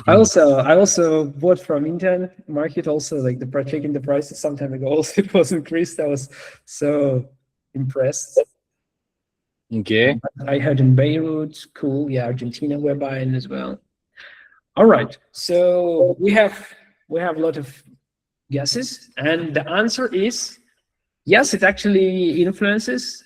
I also bought from Indian market also, like the checking the prices some time ago. Also, it was increased. I was so impressed. Okay. I had in Beirut, cool. Yeah, Argentina we're buying as well. All right, so we have a lot of guesses, and the answer is yes. It actually influences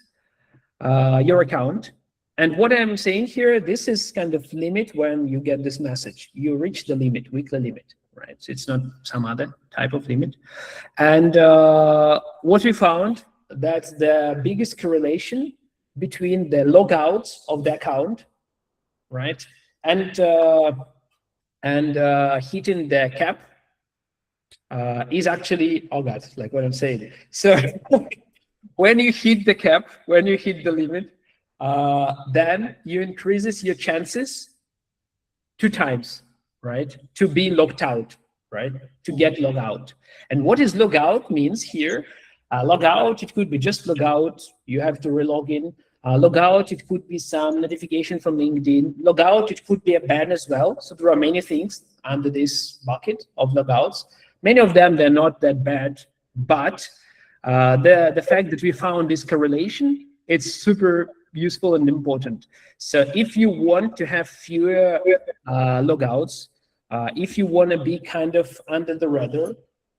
your account. And what I'm saying here, this is kind of limit when you get this message. You reach the limit, weekly limit, right? So it's not some other type of limit. And what we found, that's the biggest correlation between the logouts of the account, right? And hitting the cap is actually, oh God, like what I'm saying. So when you hit the cap, when you hit the limit, then you increases your chances 2 times, right? To be logged out, right? To get logged out. And what is log out means here? Log out, it could be just log out. You have to re-log in. Log out, it could be some notification from LinkedIn. Log out, it could be a ban as well. So there are many things under this bucket of logouts. Many of them, they're not that bad, but the fact that we found this correlation, it's super useful and important. So if you want to have fewer logouts, if you want to be kind of under the radar,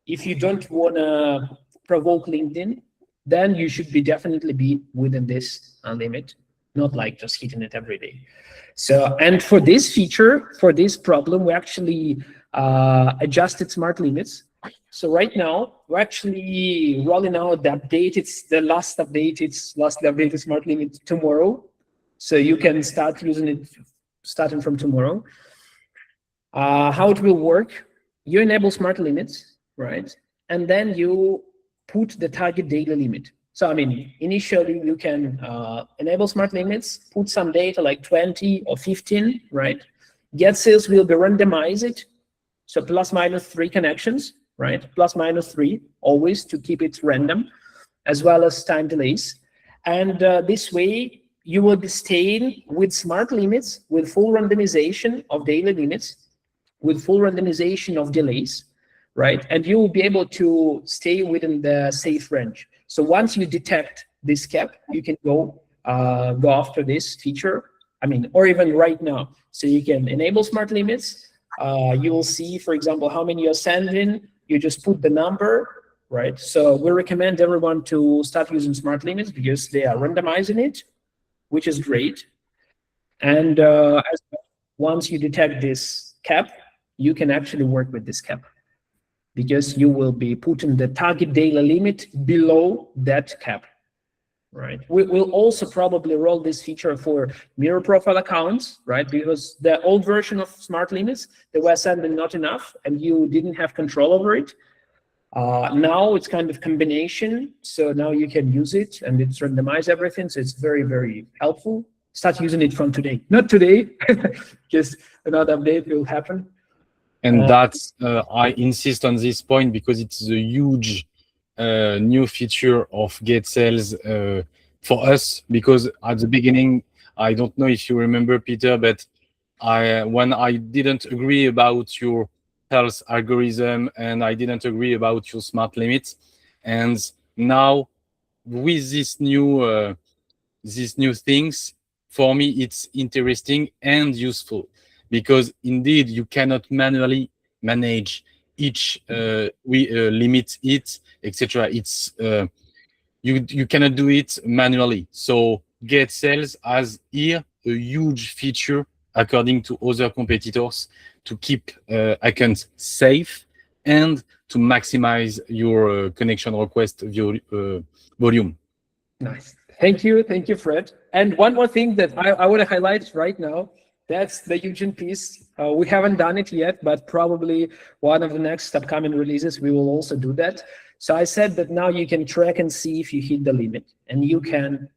if you don't want to provoke LinkedIn, then you should definitely be within this limit, not like just hitting it every day. So, and for this feature, for this problem, we actually adjusted smart limits. So right now, we're actually rolling out the update. It's the last updated smart limit tomorrow. So you can start using it starting from tomorrow. How it will work, you enable smart limits, right? And then you put the target daily limit. So, I mean, initially you can enable smart limits, put some data like 20 or 15, right? GetSales will be randomized, so ±3 connections, right? ±3, always to keep it random, as well as time delays. And this way, you will be staying with smart limits, with full randomization of daily limits, with full randomization of delays, right? And you will be able to stay within the safe range. So once you detect this cap, you can go after this feature. I mean, or even right now. So you can enable smart limits. You will see, for example, how many you're sending. You just put the number, right? So we recommend everyone to start using smart limits because they are randomizing it, which is great. And once you detect this cap, you can actually work with this cap because you will be putting the target daily limit below that cap, right? We'll also probably roll this feature for mirror profile accounts, right? Because the old version of smart limits, they were sending not enough and you didn't have control over it. Now it's kind of combination. So now you can use it and it's randomize everything. So it's very, very helpful. Start using it from today. Not today, just another update will happen. And that's, I insist on this point because it's a huge new feature of GetSales for us, because at the beginning, I don't know if you remember, Peter, but when I didn't agree about your health algorithm and I didn't agree about your smart limits, and now with these new things, for me it's interesting and useful, because indeed you cannot manually manage each limit it, etc. It's you cannot do it manually. So GetSales has here a huge feature according to other competitors to keep accounts safe and to maximize your connection request volume. Nice. Thank you, Fred. And one more thing that I want to highlight right now, that's the Eugen piece. We haven't done it yet, but probably one of the next upcoming releases, we will also do that. So I said that now you can track and see if you hit the limit, and you can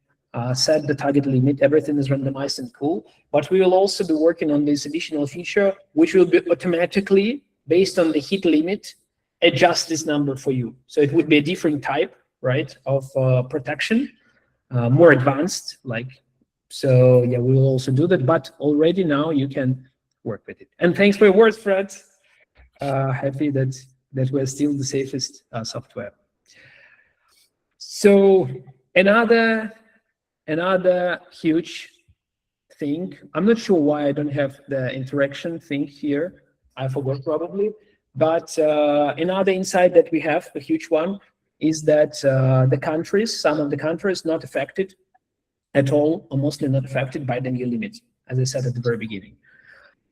set the target limit. Everything is randomized and cool. But we will also be working on this additional feature, which will be automatically, based on the hit limit, adjust this number for you. So it would be a different type, right, of protection, more advanced, like. So yeah, we will also do that, but already now you can work with it. And thanks for your words, Fred. Happy that we're still the safest software. So another huge thing, I'm not sure why I don't have the interaction thing here. I forgot probably, but another insight that we have, a huge one, is that the countries, some of the countries not affected at all, or mostly not affected by the new limits, as I said at the very beginning.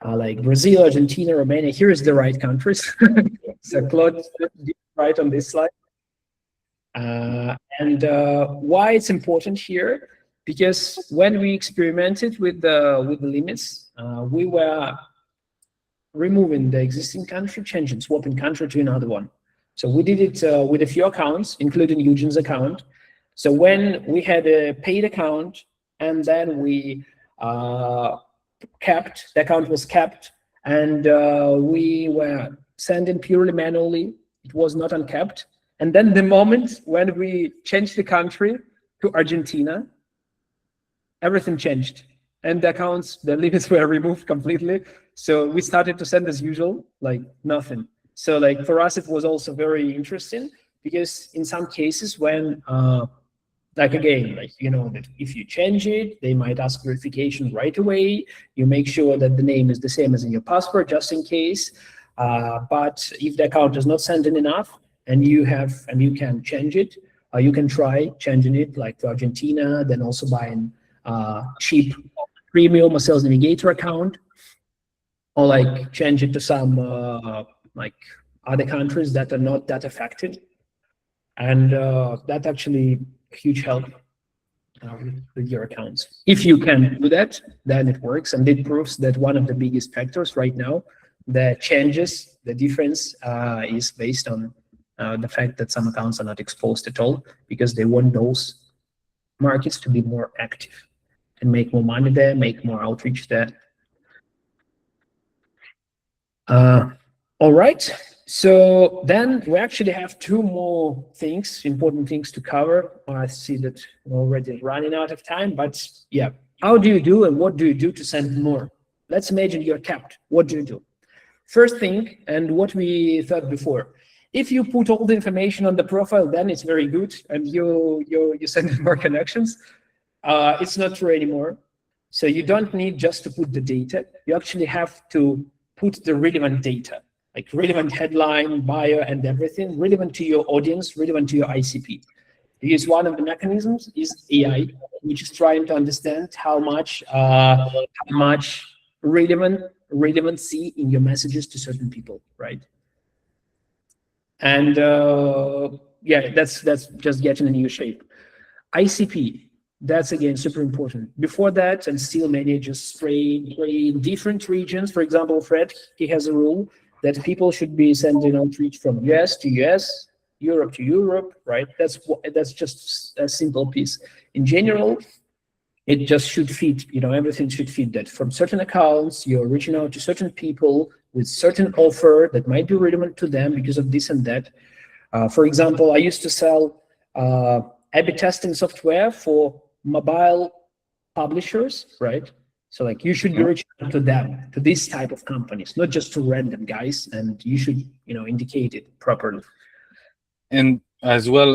Like Brazil, Argentina, Romania, here is the right countries. So Claude did right on this slide. And why it's important here, because when we experimented with the limits, we were removing the existing country, changing, swapping country to another one. So we did it with a few accounts, including Eugen's account. So when we had a paid account and then we kept, the account was kept, and we were sending purely manually, it was not unkept. And then the moment when we changed the country to Argentina, everything changed. And the accounts, the limits were removed completely. So we started to send as usual, like nothing. So like for us, it was also very interesting because in some cases when, like again, like, you know, that if you change it, they might ask verification right away. You make sure that the name is the same as in your passport, just in case. But if the account is not sending enough and you can change it, you can try changing it like to Argentina, then also buying cheap premium or Sales Navigator account, or like change it to some like other countries that are not that affected. And that actually huge help with your accounts. If you can do that, then it works. And it proves that one of the biggest factors right now, the changes, the difference is based on the fact that some accounts are not exposed at all because they want those markets to be more active and make more money there, make more outreach there. All right. So then we actually have two more things, important things to cover. I see that we're already running out of time, but yeah, how do you do and what do you do to send more? Let's imagine you're capped. What do you do? First thing, and what we thought before, if you put all the information on the profile, then it's very good, and you send more connections. It's not true anymore. So you don't need just to put the data. You actually have to put the relevant data. like relevant headline, bio, and everything, relevant to your audience, relevant to your ICP. Because one of the mechanisms is AI, which is trying to understand how much relevancy in your messages to certain people, right? And yeah, that's just getting a new shape. ICP, that's again super important. Before that, and still many just spray in different regions. For example, Fred, he has a rule that people should be sending outreach from US to US, Europe to Europe, right? That's just a simple piece. In general, it just should fit, everything should fit that. From certain accounts, you're reaching out to certain people with certain offer that might be relevant to them because of this and that. For example, I used to sell A/B testing software for mobile publishers, right? So like you should be reaching out to them, to this type of companies, not just to random guys, and you should, indicate it properly. And as well,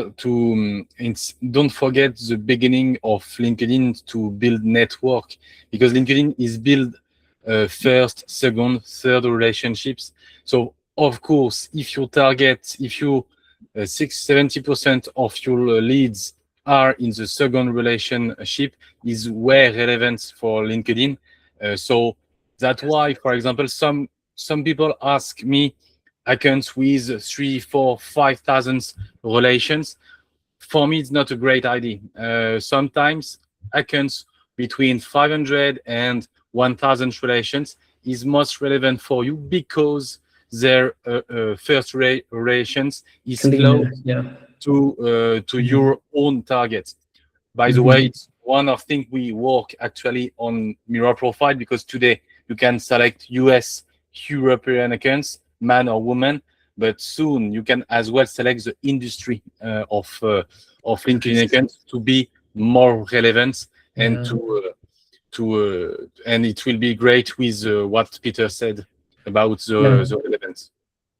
don't forget the beginning of LinkedIn to build network, because LinkedIn is built first, second, third relationships. So of course, if you 70% of your leads are in the second relationship, is way relevant for LinkedIn. So that's why, for example, some people ask me accounts with 3, 4, 5,000 relations. For me, it's not a great idea. Sometimes accounts between 500 and 1,000 relations is most relevant for you because their first relations is close to your own target. By the way, it's one of things we work actually on MirrorProfile, because today you can select US, European accounts, man or woman, but soon you can as well select the industry of LinkedIn accounts to be more relevant and and it will be great with what Peter said about the relevance.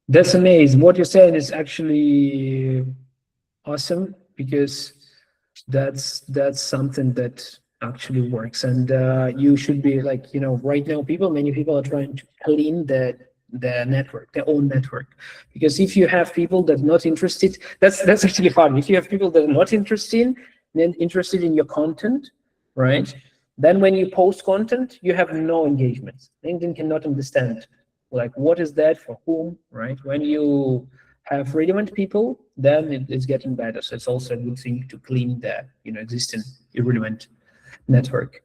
That's amazing. What you're saying is actually awesome, because that's something that actually works, and you should be like, right now many people are trying to clean the network, their own network, because if you have people that are not interested, that's actually fun. If you have people that are not interested in your content, right, then when you post content, you have no engagement. LinkedIn cannot understand, like, what is that, for whom, right? When you have relevant people, then it's getting better. So it's also a good thing to clean the existing irrelevant network.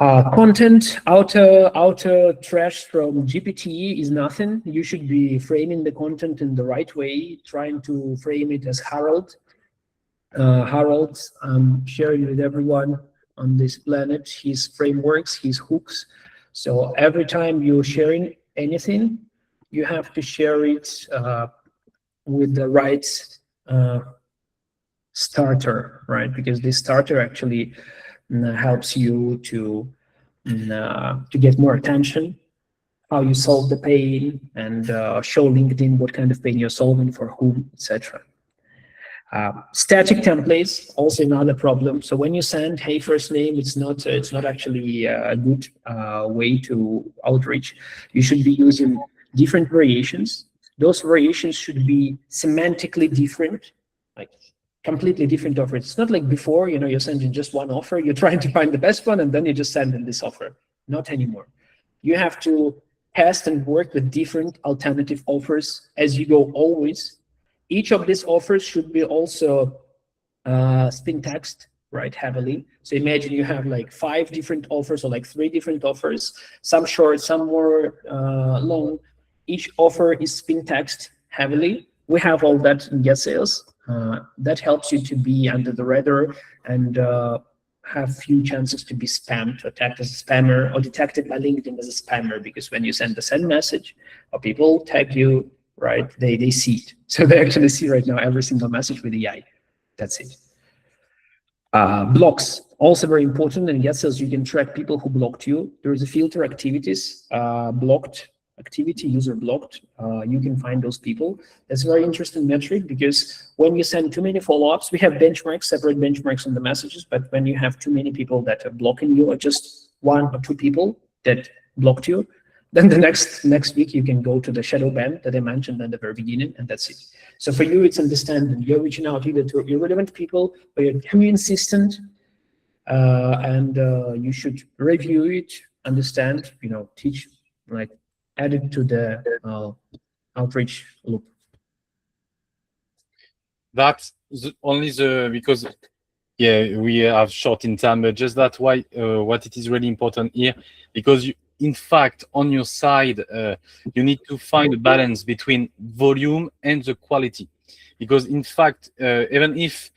Content outer trash from GPT is nothing. You should be framing the content in the right way, trying to frame it as Harold. Harold's sharing with everyone on this planet his frameworks, his hooks. So every time you're sharing anything, you have to share it with the right starter, right? Because this starter actually helps you to get more attention, how you solve the pain, and show LinkedIn what kind of pain you're solving, for whom, etc. Static templates, also another problem. So when you send, hey, first name, it's not actually a good way to outreach. You should be using different variations. Those variations should be semantically different, like completely different offers. It's not like before, you're sending just one offer, you're trying to find the best one, and then you just send in this offer. Not anymore. You have to test and work with different alternative offers as you go always. Each of these offers should be also spin text, right, heavily. So imagine you have like 5 different offers, or like 3 different offers, some short, some more long. Each offer is spin text heavily. We have all that in GetSales. That helps you to be under the radar and have few chances to be spammed, or tagged as a spammer, or detected by LinkedIn as a spammer, because when you send the send message, or people tag you, right, they see it. So they actually see right now every single message with AI. That's it. Blocks, also very important. In GetSales, you can track people who blocked you. There is a filter activities, blocked activity, user blocked. You can find those people. That's a very interesting metric, because when you send too many follow-ups, we have benchmarks, separate benchmarks on the messages, but when you have too many people that are blocking you, or just 1 or 2 people that blocked you, Then the next week you can go to the shadow band that I mentioned at the very beginning, and that's it. So for you, it's understanding. You're reaching out either to irrelevant people or you're too insistent, and you should review it, understand, teach, like add it to the outreach loop. That's only because we have short in time, but just that's why what it is really important here, because in fact on your side you need to find a balance between volume and the quality, because in fact even if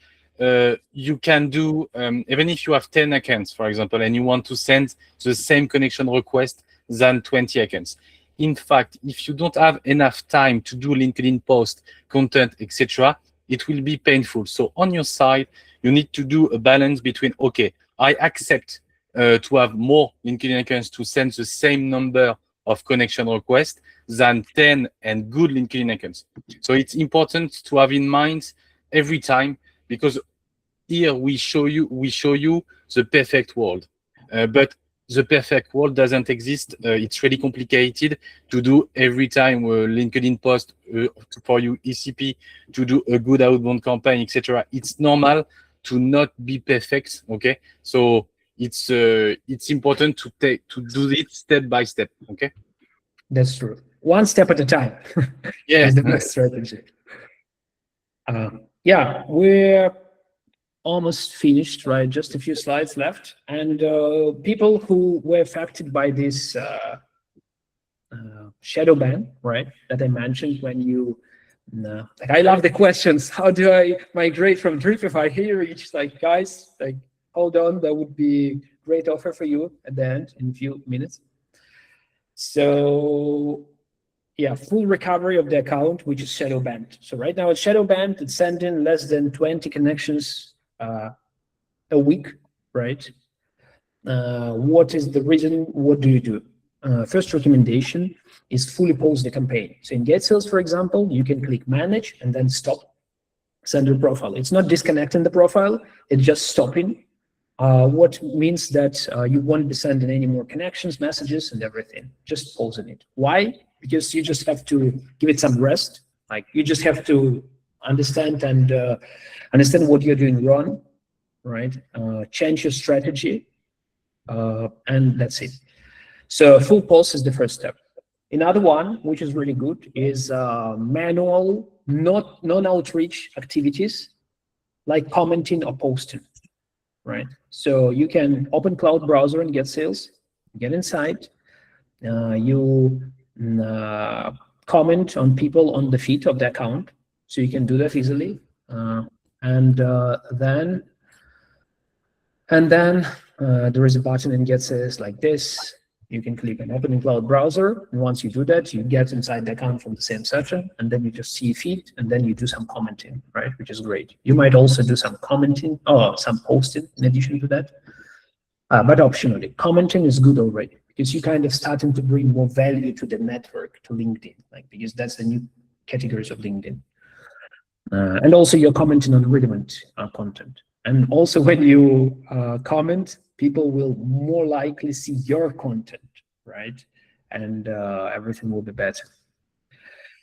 you can do even if you have 10 accounts, for example, and you want to send the same connection request than 20 accounts, in fact, if you don't have enough time to do LinkedIn post, content, etc., it will be painful. So on your side, you need to do a balance between, okay, I accept to have more LinkedIn accounts to send the same number of connection requests than 10 and good LinkedIn accounts. So it's important to have in mind every time, because here we show you the perfect world, but the perfect world doesn't exist. It's really complicated to do every time a LinkedIn post for you ECP, to do a good outbound campaign, etc. It's normal to not be perfect. Okay, so it's important to do it step by step. Okay, that's true. One step at a time. Yeah, is the best strategy. Yeah, we're almost finished, right? Just a few slides left. And people who were affected by this shadow ban, right, that I mentioned when you, like, I love the questions. How do I migrate from Dripify here? Each, like, guys, like, hold on, that would be great offer for you at the end in a few minutes. So yeah, full recovery of the account, which is shadow banned. So right now it's shadow banned. It's sending less than 20 connections a week, right? What is the reason? What do you do? First recommendation is fully pause the campaign. So in GetSales, for example, you can click manage and then stop sender profile. It's not disconnecting the profile, it's just stopping. What means that you won't be sending any more connections, messages, and everything. Just pausing it. Why? Because you just have to give it some rest. Like, you just have to understand and understand what you're doing wrong, right? Change your strategy, and that's it. So full pause is the first step. Another one, which is really good, is manual, non-outreach activities like commenting or posting, right? So you can open cloud browser and GetSales, get inside, you comment on people on the feed of the account, so you can do that easily, and then there is a button in GetSales like this. You can click on open in cloud browser, and once you do that, you get inside the account from the same section, and then you just see a feed, and then you do some commenting, right? Which is great. You might also do some commenting or some posting in addition to that, but optionally. Commenting is good already, because you're kind of starting to bring more value to the network, to LinkedIn, like, because that's the new categories of LinkedIn. And also you're commenting on relevant content. And also when you comment, people will more likely see your content, right? And everything will be better.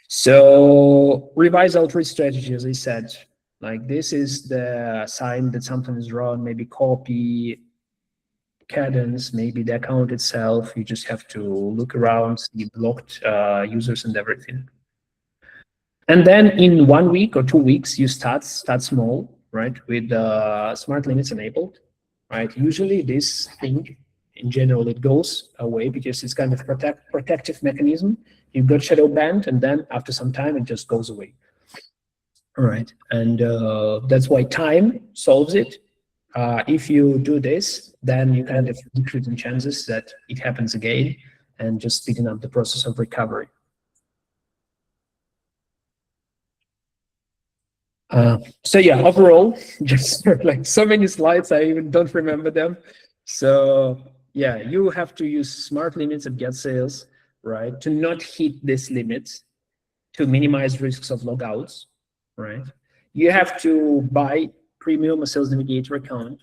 So revise outreach strategy, as I said, like, this is the sign that something is wrong. Maybe copy, cadence, maybe the account itself. You just have to look around, see blocked users and everything. And then in 1 week or 2 weeks, you start small, right, with smart limits enabled, right? Usually this thing, in general, it goes away because it's kind of protective mechanism. You've got shadow banned, and then after some time, it just goes away. All right, and that's why time solves it. If you do this, then you kind of decrease the chances that it happens again, and just speeding up the process of recovery. So yeah, overall, just like so many slides, I even don't remember them. So yeah, you have to use smart limits at GetSales, right, to not hit these limits, to minimize risks of logouts, right? You have to buy premium Sales Navigator account.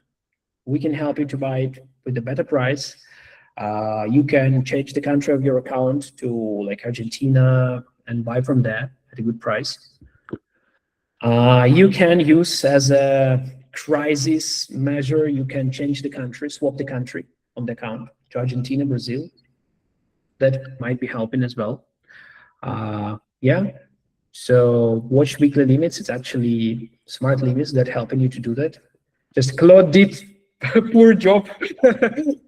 We can help you to buy it with a better price. You can change the country of your account to like Argentina and buy from there at a good price. You can use as a crisis measure, you can change the country, swap the country on the account to Argentina, Brazil. That might be helping as well. Yeah. So watch weekly limits. It's actually smart limits that helping you to do that. Just Claude did poor job.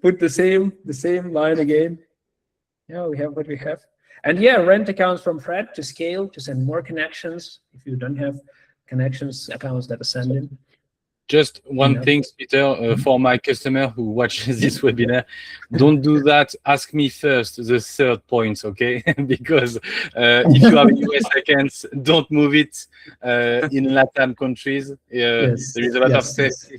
Put the same line again. Yeah, we have what we have. And yeah, rent accounts from Fred to scale, to send more connections. If you don't have connections, accounts that are sending. Just one thing, Peter, for my customer who watches this webinar, don't do that. Ask me first the third point, okay? Because if you have US accounts, don't move it in LATAM countries. Yes. There is a lot of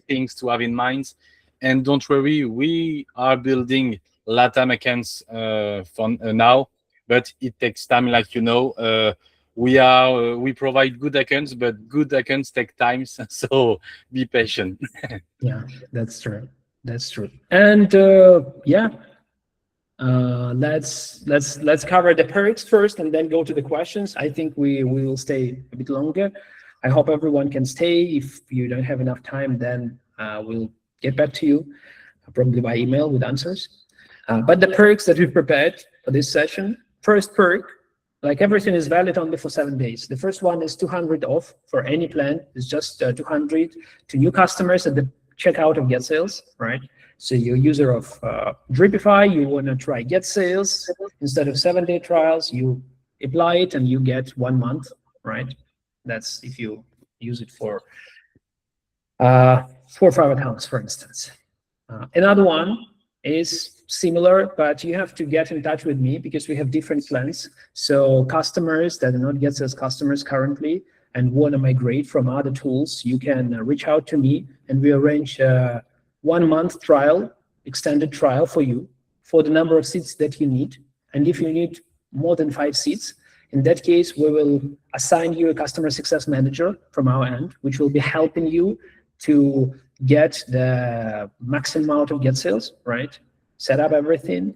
things to have in mind. And don't worry, we are building LATAM accounts for now, but it takes time, like you know. We provide good accounts, but good accounts take time, so be patient. Yeah, that's true. That's true. And yeah, let's cover the perks first, and then go to the questions. I think we will stay a bit longer. I hope everyone can stay. If you don't have enough time, then we'll get back to you, probably by email with answers. But the perks that we've prepared for this session, first perk. Like everything is valid only for 7 days. The first one is 200 off for any plan. It's just 200 to new customers at the checkout of GetSales, right? So you're a user of Dripify, you want to try GetSales. Instead of 7-day trials, you apply it and you get 1 month, right? That's if you use it for 4 or 5 accounts, for instance. Another one is similar, but you have to get in touch with me because we have different plans. So customers that are not GetSales customers currently and want to migrate from other tools, you can reach out to me and we arrange a 1-month trial, extended trial for you for the number of seats that you need. And if you need more than 5 seats, in that case, we will assign you a customer success manager from our end, which will be helping you to get the maximum amount of GetSales, right? Set up everything.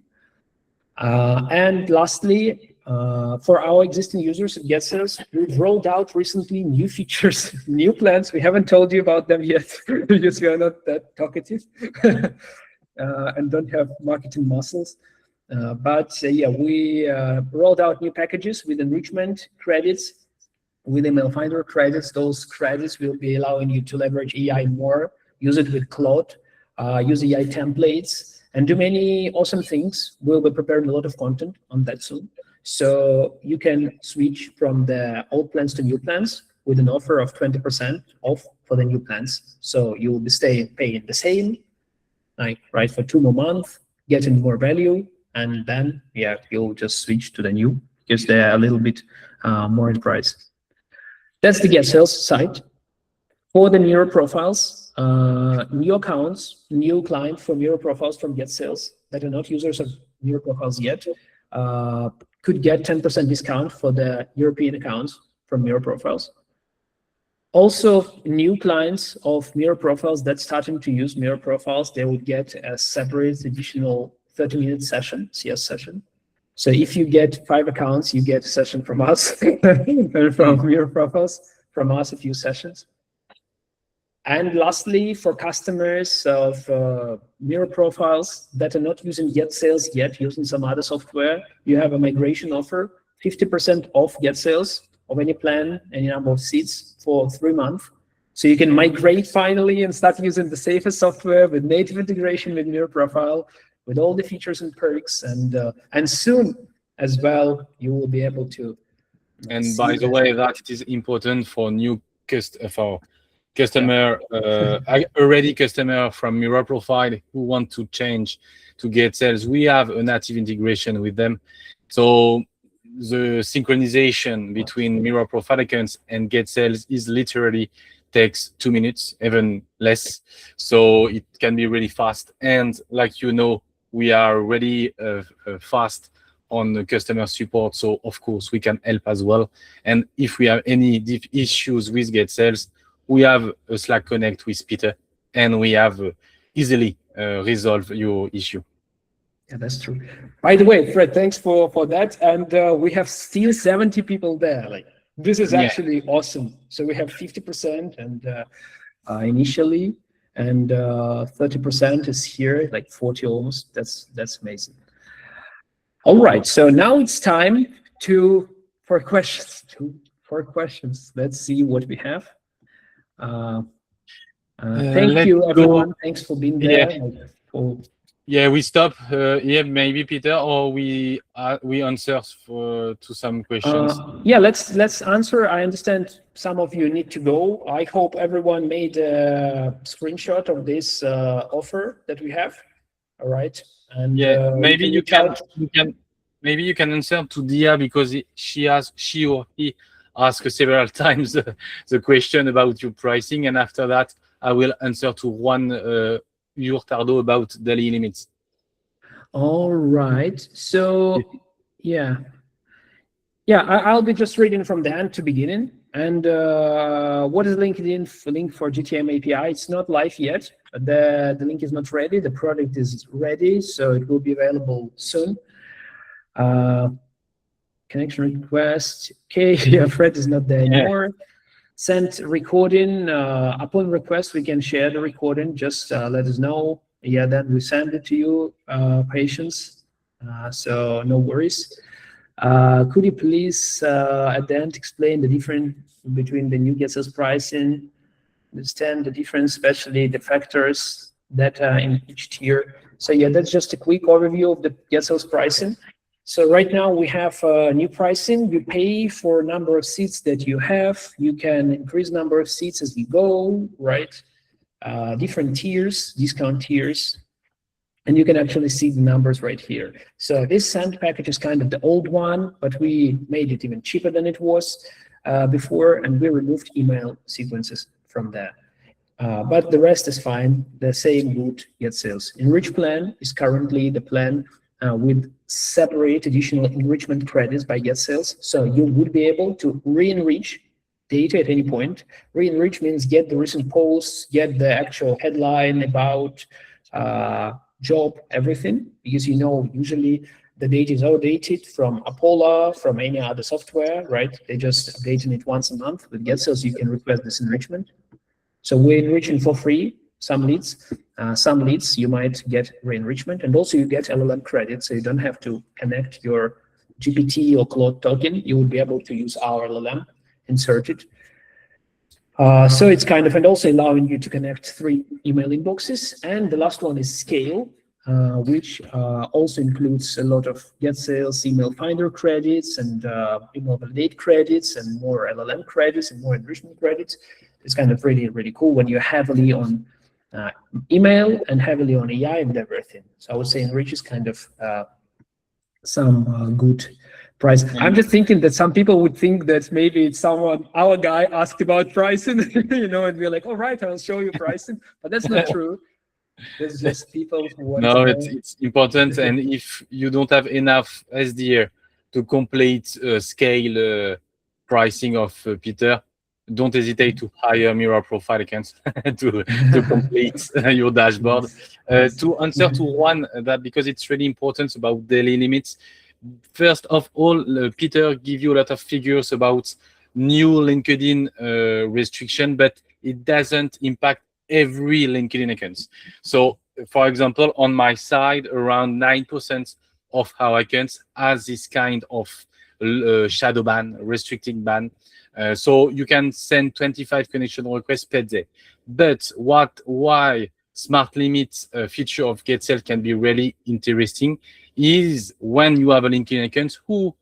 And lastly, for our existing users at GetSales, we've rolled out recently new features, new plans. We haven't told you about them yet because we are not that talkative and don't have marketing muscles. But yeah, we rolled out new packages with enrichment credits, with email finder credits. Those credits will be allowing you to leverage AI more, use it with Claude, use AI templates, and do many awesome things. We'll be preparing a lot of content on that soon. So you can switch from the old plans to new plans with an offer of 20% off for the new plans. So you will be paying the same, like right, for 2 more months, getting more value, and then yeah, you'll just switch to the new because they're a little bit more in price. That's the GetSales side. For the MirrorProfiles, new accounts, new clients for MirrorProfiles from GetSales that are not users of MirrorProfiles yet could get 10% discount for the European accounts from MirrorProfiles. Also, new clients of MirrorProfiles that's starting to use MirrorProfiles, they would get a separate additional 30-minute session, CS session. So if you get 5 accounts, you get a session from us and from MirrorProfiles, from us a few sessions. And lastly, for customers of MirrorProfiles that are not using GetSales yet, using some other software, you have a migration offer, 50% off GetSales of any plan, any number of seats for 3 months. So you can migrate finally and start using the safest software with native integration with MirrorProfile, with all the features and perks, and soon as well, you will be able to. And by the way, that it is important for new customer, already customer from MirrorProfile who want to change to GetSales. We have a native integration with them. So the synchronization between MirrorProfile accounts and GetSales is literally takes 2 minutes, even less. So it can be really fast. And like you know, we are really fast on the customer support. So of course we can help as well. And if we have any issues with GetSales, we have a Slack connect with Peter, and we have easily resolve your issue. Yeah, that's true. By the way, Fred, thanks for that. And we have still 70 people there. Like, this is actually awesome. So we have 50% and initially, and 30% is here, like 40 almost. That's amazing. All right, so now it's time for questions. Let's see what we have. Thank you, everyone. Thanks for being there. Yeah, we stop here, maybe Peter, or we answer to some questions. Yeah, let's answer. I understand some of you need to go. I hope everyone made a screenshot of this offer that we have. All right, and yeah, maybe you can answer to Dia, because she or he asked several times the question about your pricing, and after that I will answer to Juan Hurtado about daily limits. All right. So yeah, I'll be just reading from the end to beginning. And what is LinkedIn link for GTM API? It's not live yet. The link is not ready. The product is ready, so it will be available soon. Connection request. Okay, yeah, Fred is not there anymore. Send recording. Upon request, we can share the recording. Just let us know. Yeah, then we send it to you, patients. So no worries. Could you please at the end explain the difference between the new GetSales pricing, understand the difference, especially the factors that in each tier? So yeah, that's just a quick overview of the GetSales pricing. So right now we have new pricing. You pay for number of seats that you have. You can increase number of seats as you go, right? Different tiers, discount tiers. And you can actually see the numbers right here. So this send package is kind of the old one, but we made it even cheaper than it was before, and we removed email sequences from that. But the rest is fine, the same good GetSales. Enrich plan is currently the plan with separate additional enrichment credits by GetSales. So you would be able to re-enrich data at any point. Re-enrich means get the recent posts, get the actual headline about job, everything, because usually the data is outdated from Apollo, from any other software, right? They just updating it once a month. With GetSales, you can request this enrichment. So we're enriching for free some leads. Some leads you might get re-enrichment, and also you get LLM credit, so you don't have to connect your GPT or Claude token. You will be able to use our LLM, insert it. So it's kind of, and also allowing you to connect 3 email inboxes. And the last one is scale, which also includes a lot of GetSales email finder credits and email validate credits and more LLM credits and more enrichment credits. It's kind of really, really cool when you're heavily on email and heavily on AI and everything. So I would say Enrich is kind of some good price. I'm just thinking that some people would think that maybe it's our guy asked about pricing, and we're like, all right, I'll show you pricing, but that's not true. There's just people who want to know. It's important, and if you don't have enough SDR to complete scale pricing of Peter, don't hesitate to hire MirrorProfile accounts to complete your dashboard. To answer to one, that because it's really important about daily limits. First of all, Peter give you a lot of figures about new LinkedIn restriction, but it doesn't impact every LinkedIn accounts. So, for example, on my side, around 9% of our accounts has this kind of shadow ban, restricting ban. So you can send 25 connection requests per day. But why smart limits feature of GetSales can be really interesting is when you have a LinkedIn account who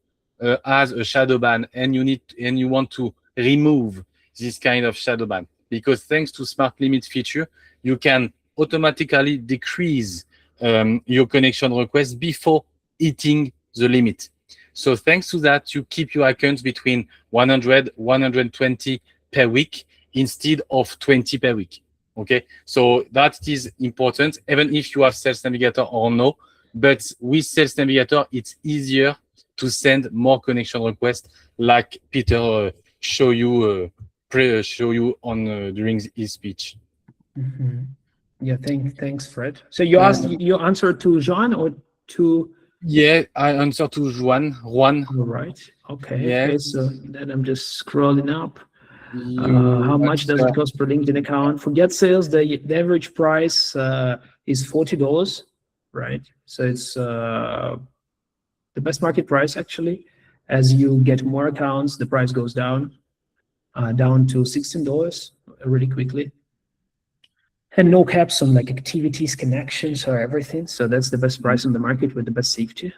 has a shadow ban and you want to remove this kind of shadow ban, because thanks to smart limit feature, you can automatically decrease your connection request before hitting the limit. So thanks to that, you keep your accounts between 100, 120 per week instead of 20 per week. Okay, so that is important, even if you have Sales Navigator or no. But with Sales Navigator, it's easier to send more connection requests, like Peter show you on during his speech. Mm-hmm. Yeah, thanks, Fred. So you answered to Jean or to? Yeah, I answer to Juan. All right. Okay. Yes. Okay. So then I'm just scrolling up. You How much does it cost per LinkedIn account? For GetSales, the average price is $40, right? So it's the best market price, actually. As you get more accounts, the price goes down to $16 really quickly. And no caps on like activities, connections, or everything. So that's the best price on the market with the best safety.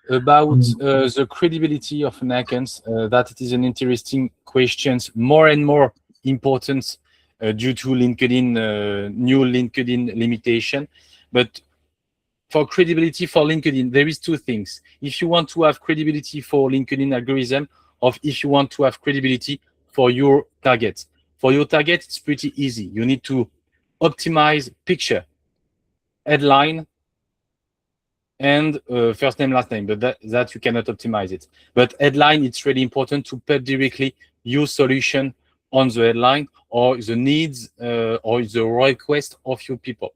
About the credibility of an account, that it is an interesting question, more and more important due to LinkedIn, new LinkedIn limitation. But for credibility for LinkedIn, there is two things. If you want to have credibility for LinkedIn algorithm, or if you want to have credibility for your target. For your target, it's pretty easy. You need to optimize picture, headline, and first name, last name, but that you cannot optimize it. But headline, it's really important to put directly your solution on the headline or the needs or the request of your people.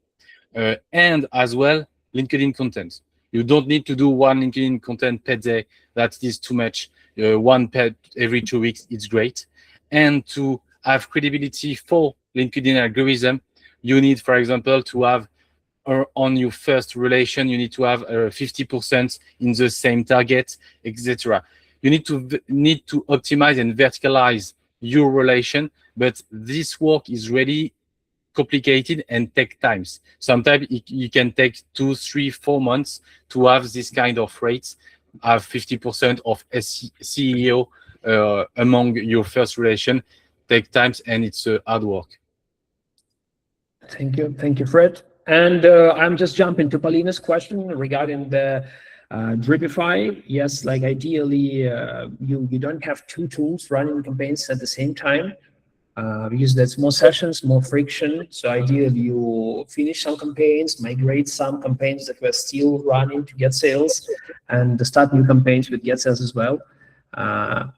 And as well, LinkedIn content. You don't need to do one LinkedIn content per day. That is too much. One per every 2 weeks, it's great. And to have credibility for LinkedIn algorithm, you need, for example, to have on your first relation, you need to have 50% in the same target, etc. You need to optimize and verticalize your relation, but this work is really complicated and take times. Sometimes you can take 2, 3, 4 months to have this kind of rates, have 50% of CEO among your first relation, take times, and it's hard work. Thank you, Fred. And I'm just jumping to Paulina's question regarding the Dripify. Yes, like ideally, you don't have two tools running campaigns at the same time. Because that's more sessions, more friction. So ideally, you finish some campaigns, migrate some campaigns that were still running to GetSales, and start new campaigns with GetSales as well.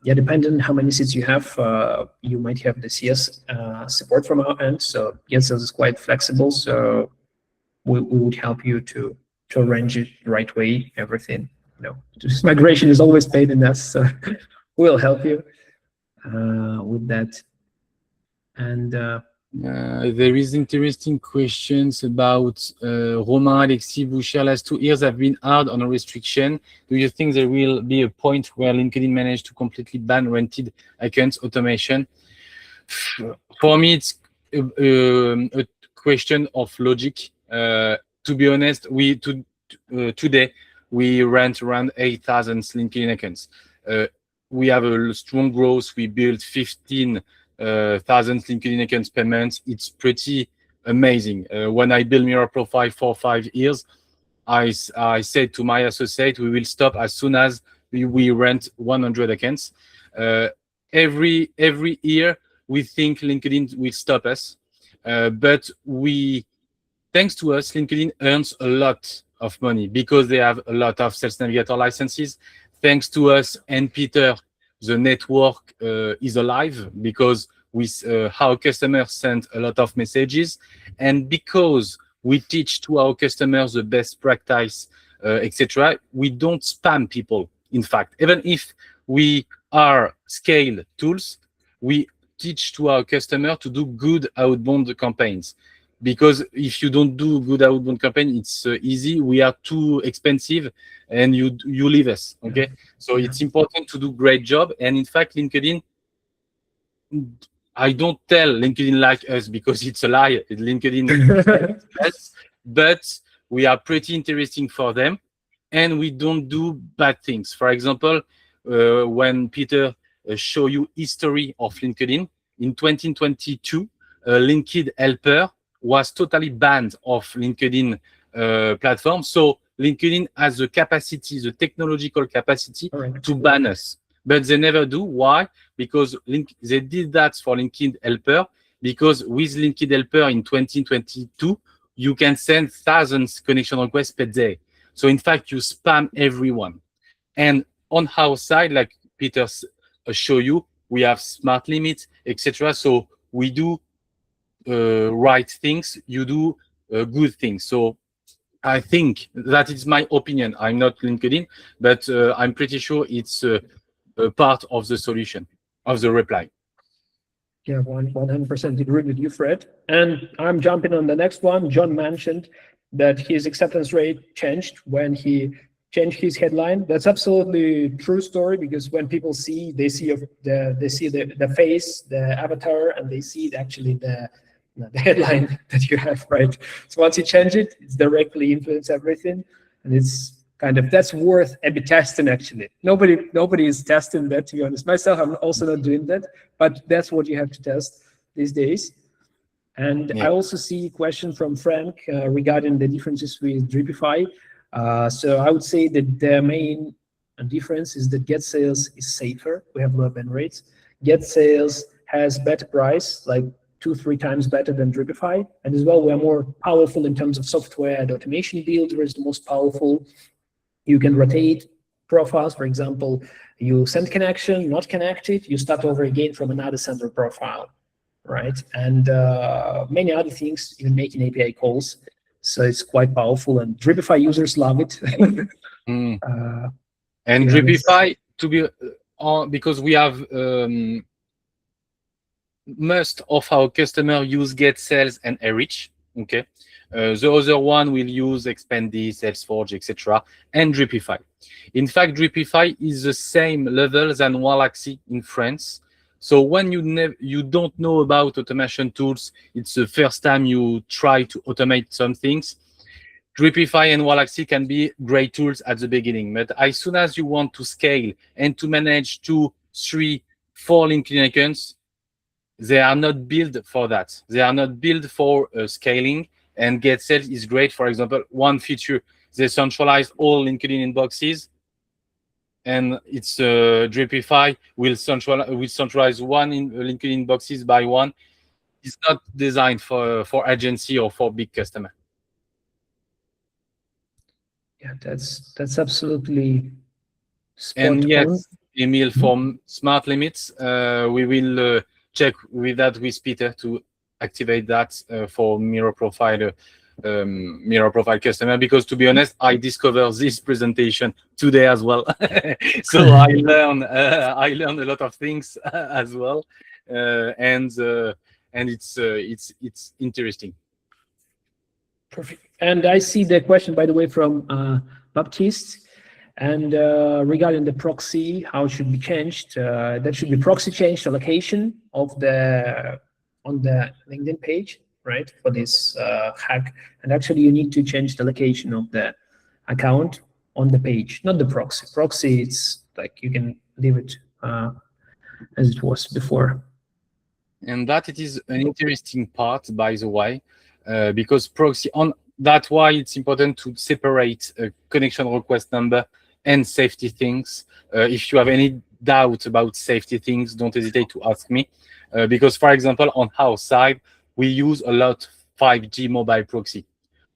Yeah, depending on how many seats you have, you might have the CS support from our end. So GetSales is quite flexible. So we would help you to arrange it the right way, everything. Just migration is always pain in us, so we'll help you with that. And there is interesting questions about Romain, Alexis Boucher. Last 2 years have been hard on a restriction. Do you think there will be a point where LinkedIn managed to completely ban rented accounts automation? For me, it's a question of logic. To be honest, today we rent around 8,000 LinkedIn accounts. We have a strong growth. We built 15,000 LinkedIn accounts per month. It's pretty amazing. When I built MirrorProfile for 5 years, I said to my associate, we will stop as soon as we rent 100 accounts. Every year, we think LinkedIn will stop us. But thanks to us, LinkedIn earns a lot of money because they have a lot of Sales Navigator licenses. Thanks to us and Peter, the network is alive because our customers send a lot of messages, and because we teach to our customers the best practice, etc., we don't spam people. In fact, even if we are scale tools, we teach to our customer to do good outbound campaigns. Because if you don't do good outbound campaign, it's easy. We are too expensive, and you leave us. Okay, so it's important to do great job. And in fact, LinkedIn, I don't tell LinkedIn like us because it's a lie. LinkedIn us, but we are pretty interesting for them, and we don't do bad things. For example, when Peter show you history of LinkedIn in 2022, LinkedIn Helper was totally banned off LinkedIn platform. So LinkedIn has the capacity, the technological capacity to ban us. But they never do. Why? Because they did that for LinkedIn Helper, because with LinkedIn Helper in 2022, you can send thousands connection requests per day. So in fact, you spam everyone. And on our side, like Peter show you, we have smart limits, etc. So we do right things, you do good things. So I think that is my opinion. I'm not LinkedIn, but I'm pretty sure it's a part of the solution, of the reply. Yeah, 100% agree with you, Fred. And I'm jumping on the next one. John mentioned that his acceptance rate changed when he changed his headline. That's absolutely true story, because when people see, they see the face, the avatar, and they see actually the headline that you have, right? So once you change it, it's directly influence everything, and it's kind of, that's worth A/B testing actually. Nobody is testing that, to be honest. Myself, I'm also not doing that, but that's what you have to test these days. And Yeah. I also see a question from Frank regarding the differences with Dripify. So I would say that the main difference is that GetSales is safer. We have lower ban rates. GetSales has better price, like 2-3 times better than Dripify. And as well, we're more powerful in terms of software. The automation builder is the most powerful. You can rotate profiles. For example, you send connection, not connected, you start over again from another sender profile, right? And many other things, even making API calls. So it's quite powerful, and Dripify users love it. And yeah, Dripify, to be because we have most of our customers use GetSales and Enrich. Okay, the other one will use Expandy, Salesforce, etc., and Dripify. In fact, Dripify is the same level than Walaxy in France. So when you don't know about automation tools, it's the first time you try to automate some things. Dripify and Walaxy can be great tools at the beginning, but as soon as you want to scale and to manage 2, 3, 4 LinkedIn accounts, they are not built for that. They are not built for scaling, and GetSales is great. For example, one feature, they centralize all LinkedIn inboxes, and it's Dripify will centralize one in LinkedIn inboxes by one. It's not designed for agency or for big customer. Yeah, that's absolutely spot And yes, on. Emil, for smart limits, we will check with that with Peter to activate that for MirrorProfile customer, because to be honest, I discovered this presentation today as well. So I learned a lot of things as well, and it's interesting. Perfect. And I see the question, by the way, from Baptiste. And regarding the proxy, how it should be changed, that should be proxy changed the location of on the LinkedIn page, right, for this hack. And actually, you need to change the location of the account on the page, not the proxy. Proxy, it's like you can leave it as it was before. And that it is an interesting part, by the way, because proxy that's why it's important to separate a connection request number and safety things. If you have any doubt about safety things, don't hesitate to ask me, because for example, on our side, we use a lot 5G mobile proxy.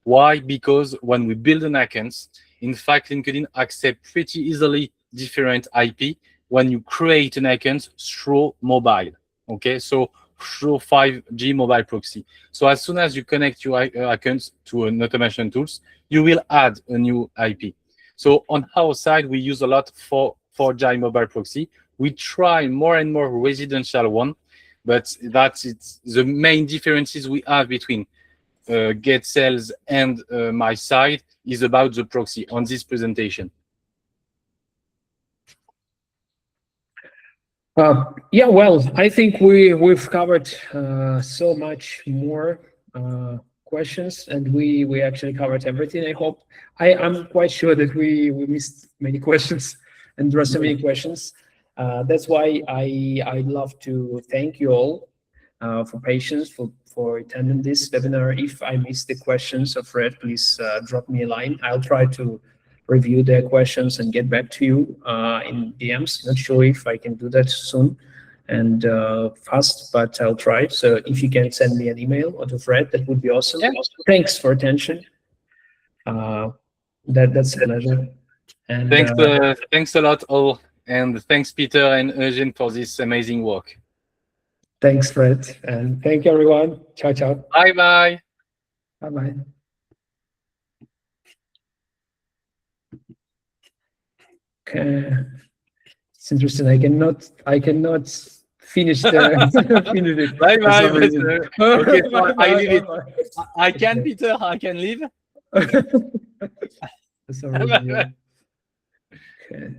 Why? Because when we build an account, in fact, LinkedIn accepts pretty easily different IP when you create an account through mobile. Okay, so through 5G mobile proxy. So as soon as you connect your accounts to an automation tools, you will add a new IP. So on our side, we use a lot for 4G mobile proxy. We try more and more residential one, but that's it's the main differences we have between GetSales and my side is about the proxy on this presentation. Yeah, well, I think we've covered so much more questions, and we actually covered everything. I hope I'm quite sure that we missed many questions, and there are so many questions. That's why I love to thank you all for patience, for attending this webinar. If I missed the questions of Fred, please drop me a line. I'll try to review their questions and get back to you in DMs. Not sure if I can do that soon and fast, but I'll try. So if you can send me an email or to Fred, that would be awesome. Yeah. Thanks for attention. That's a pleasure. And thanks a lot all, and thanks Peter and Eugene for this amazing work. Thanks, Fred, and thank you everyone. Ciao, ciao. Bye bye. Bye bye. Okay. It's interesting. I cannot finish the finish it. Bye for bye. some reason. Okay, so Bye, I bye, leave it. bye, I can, Okay. Peter. I can leave. bye. For some reason, yeah. Okay.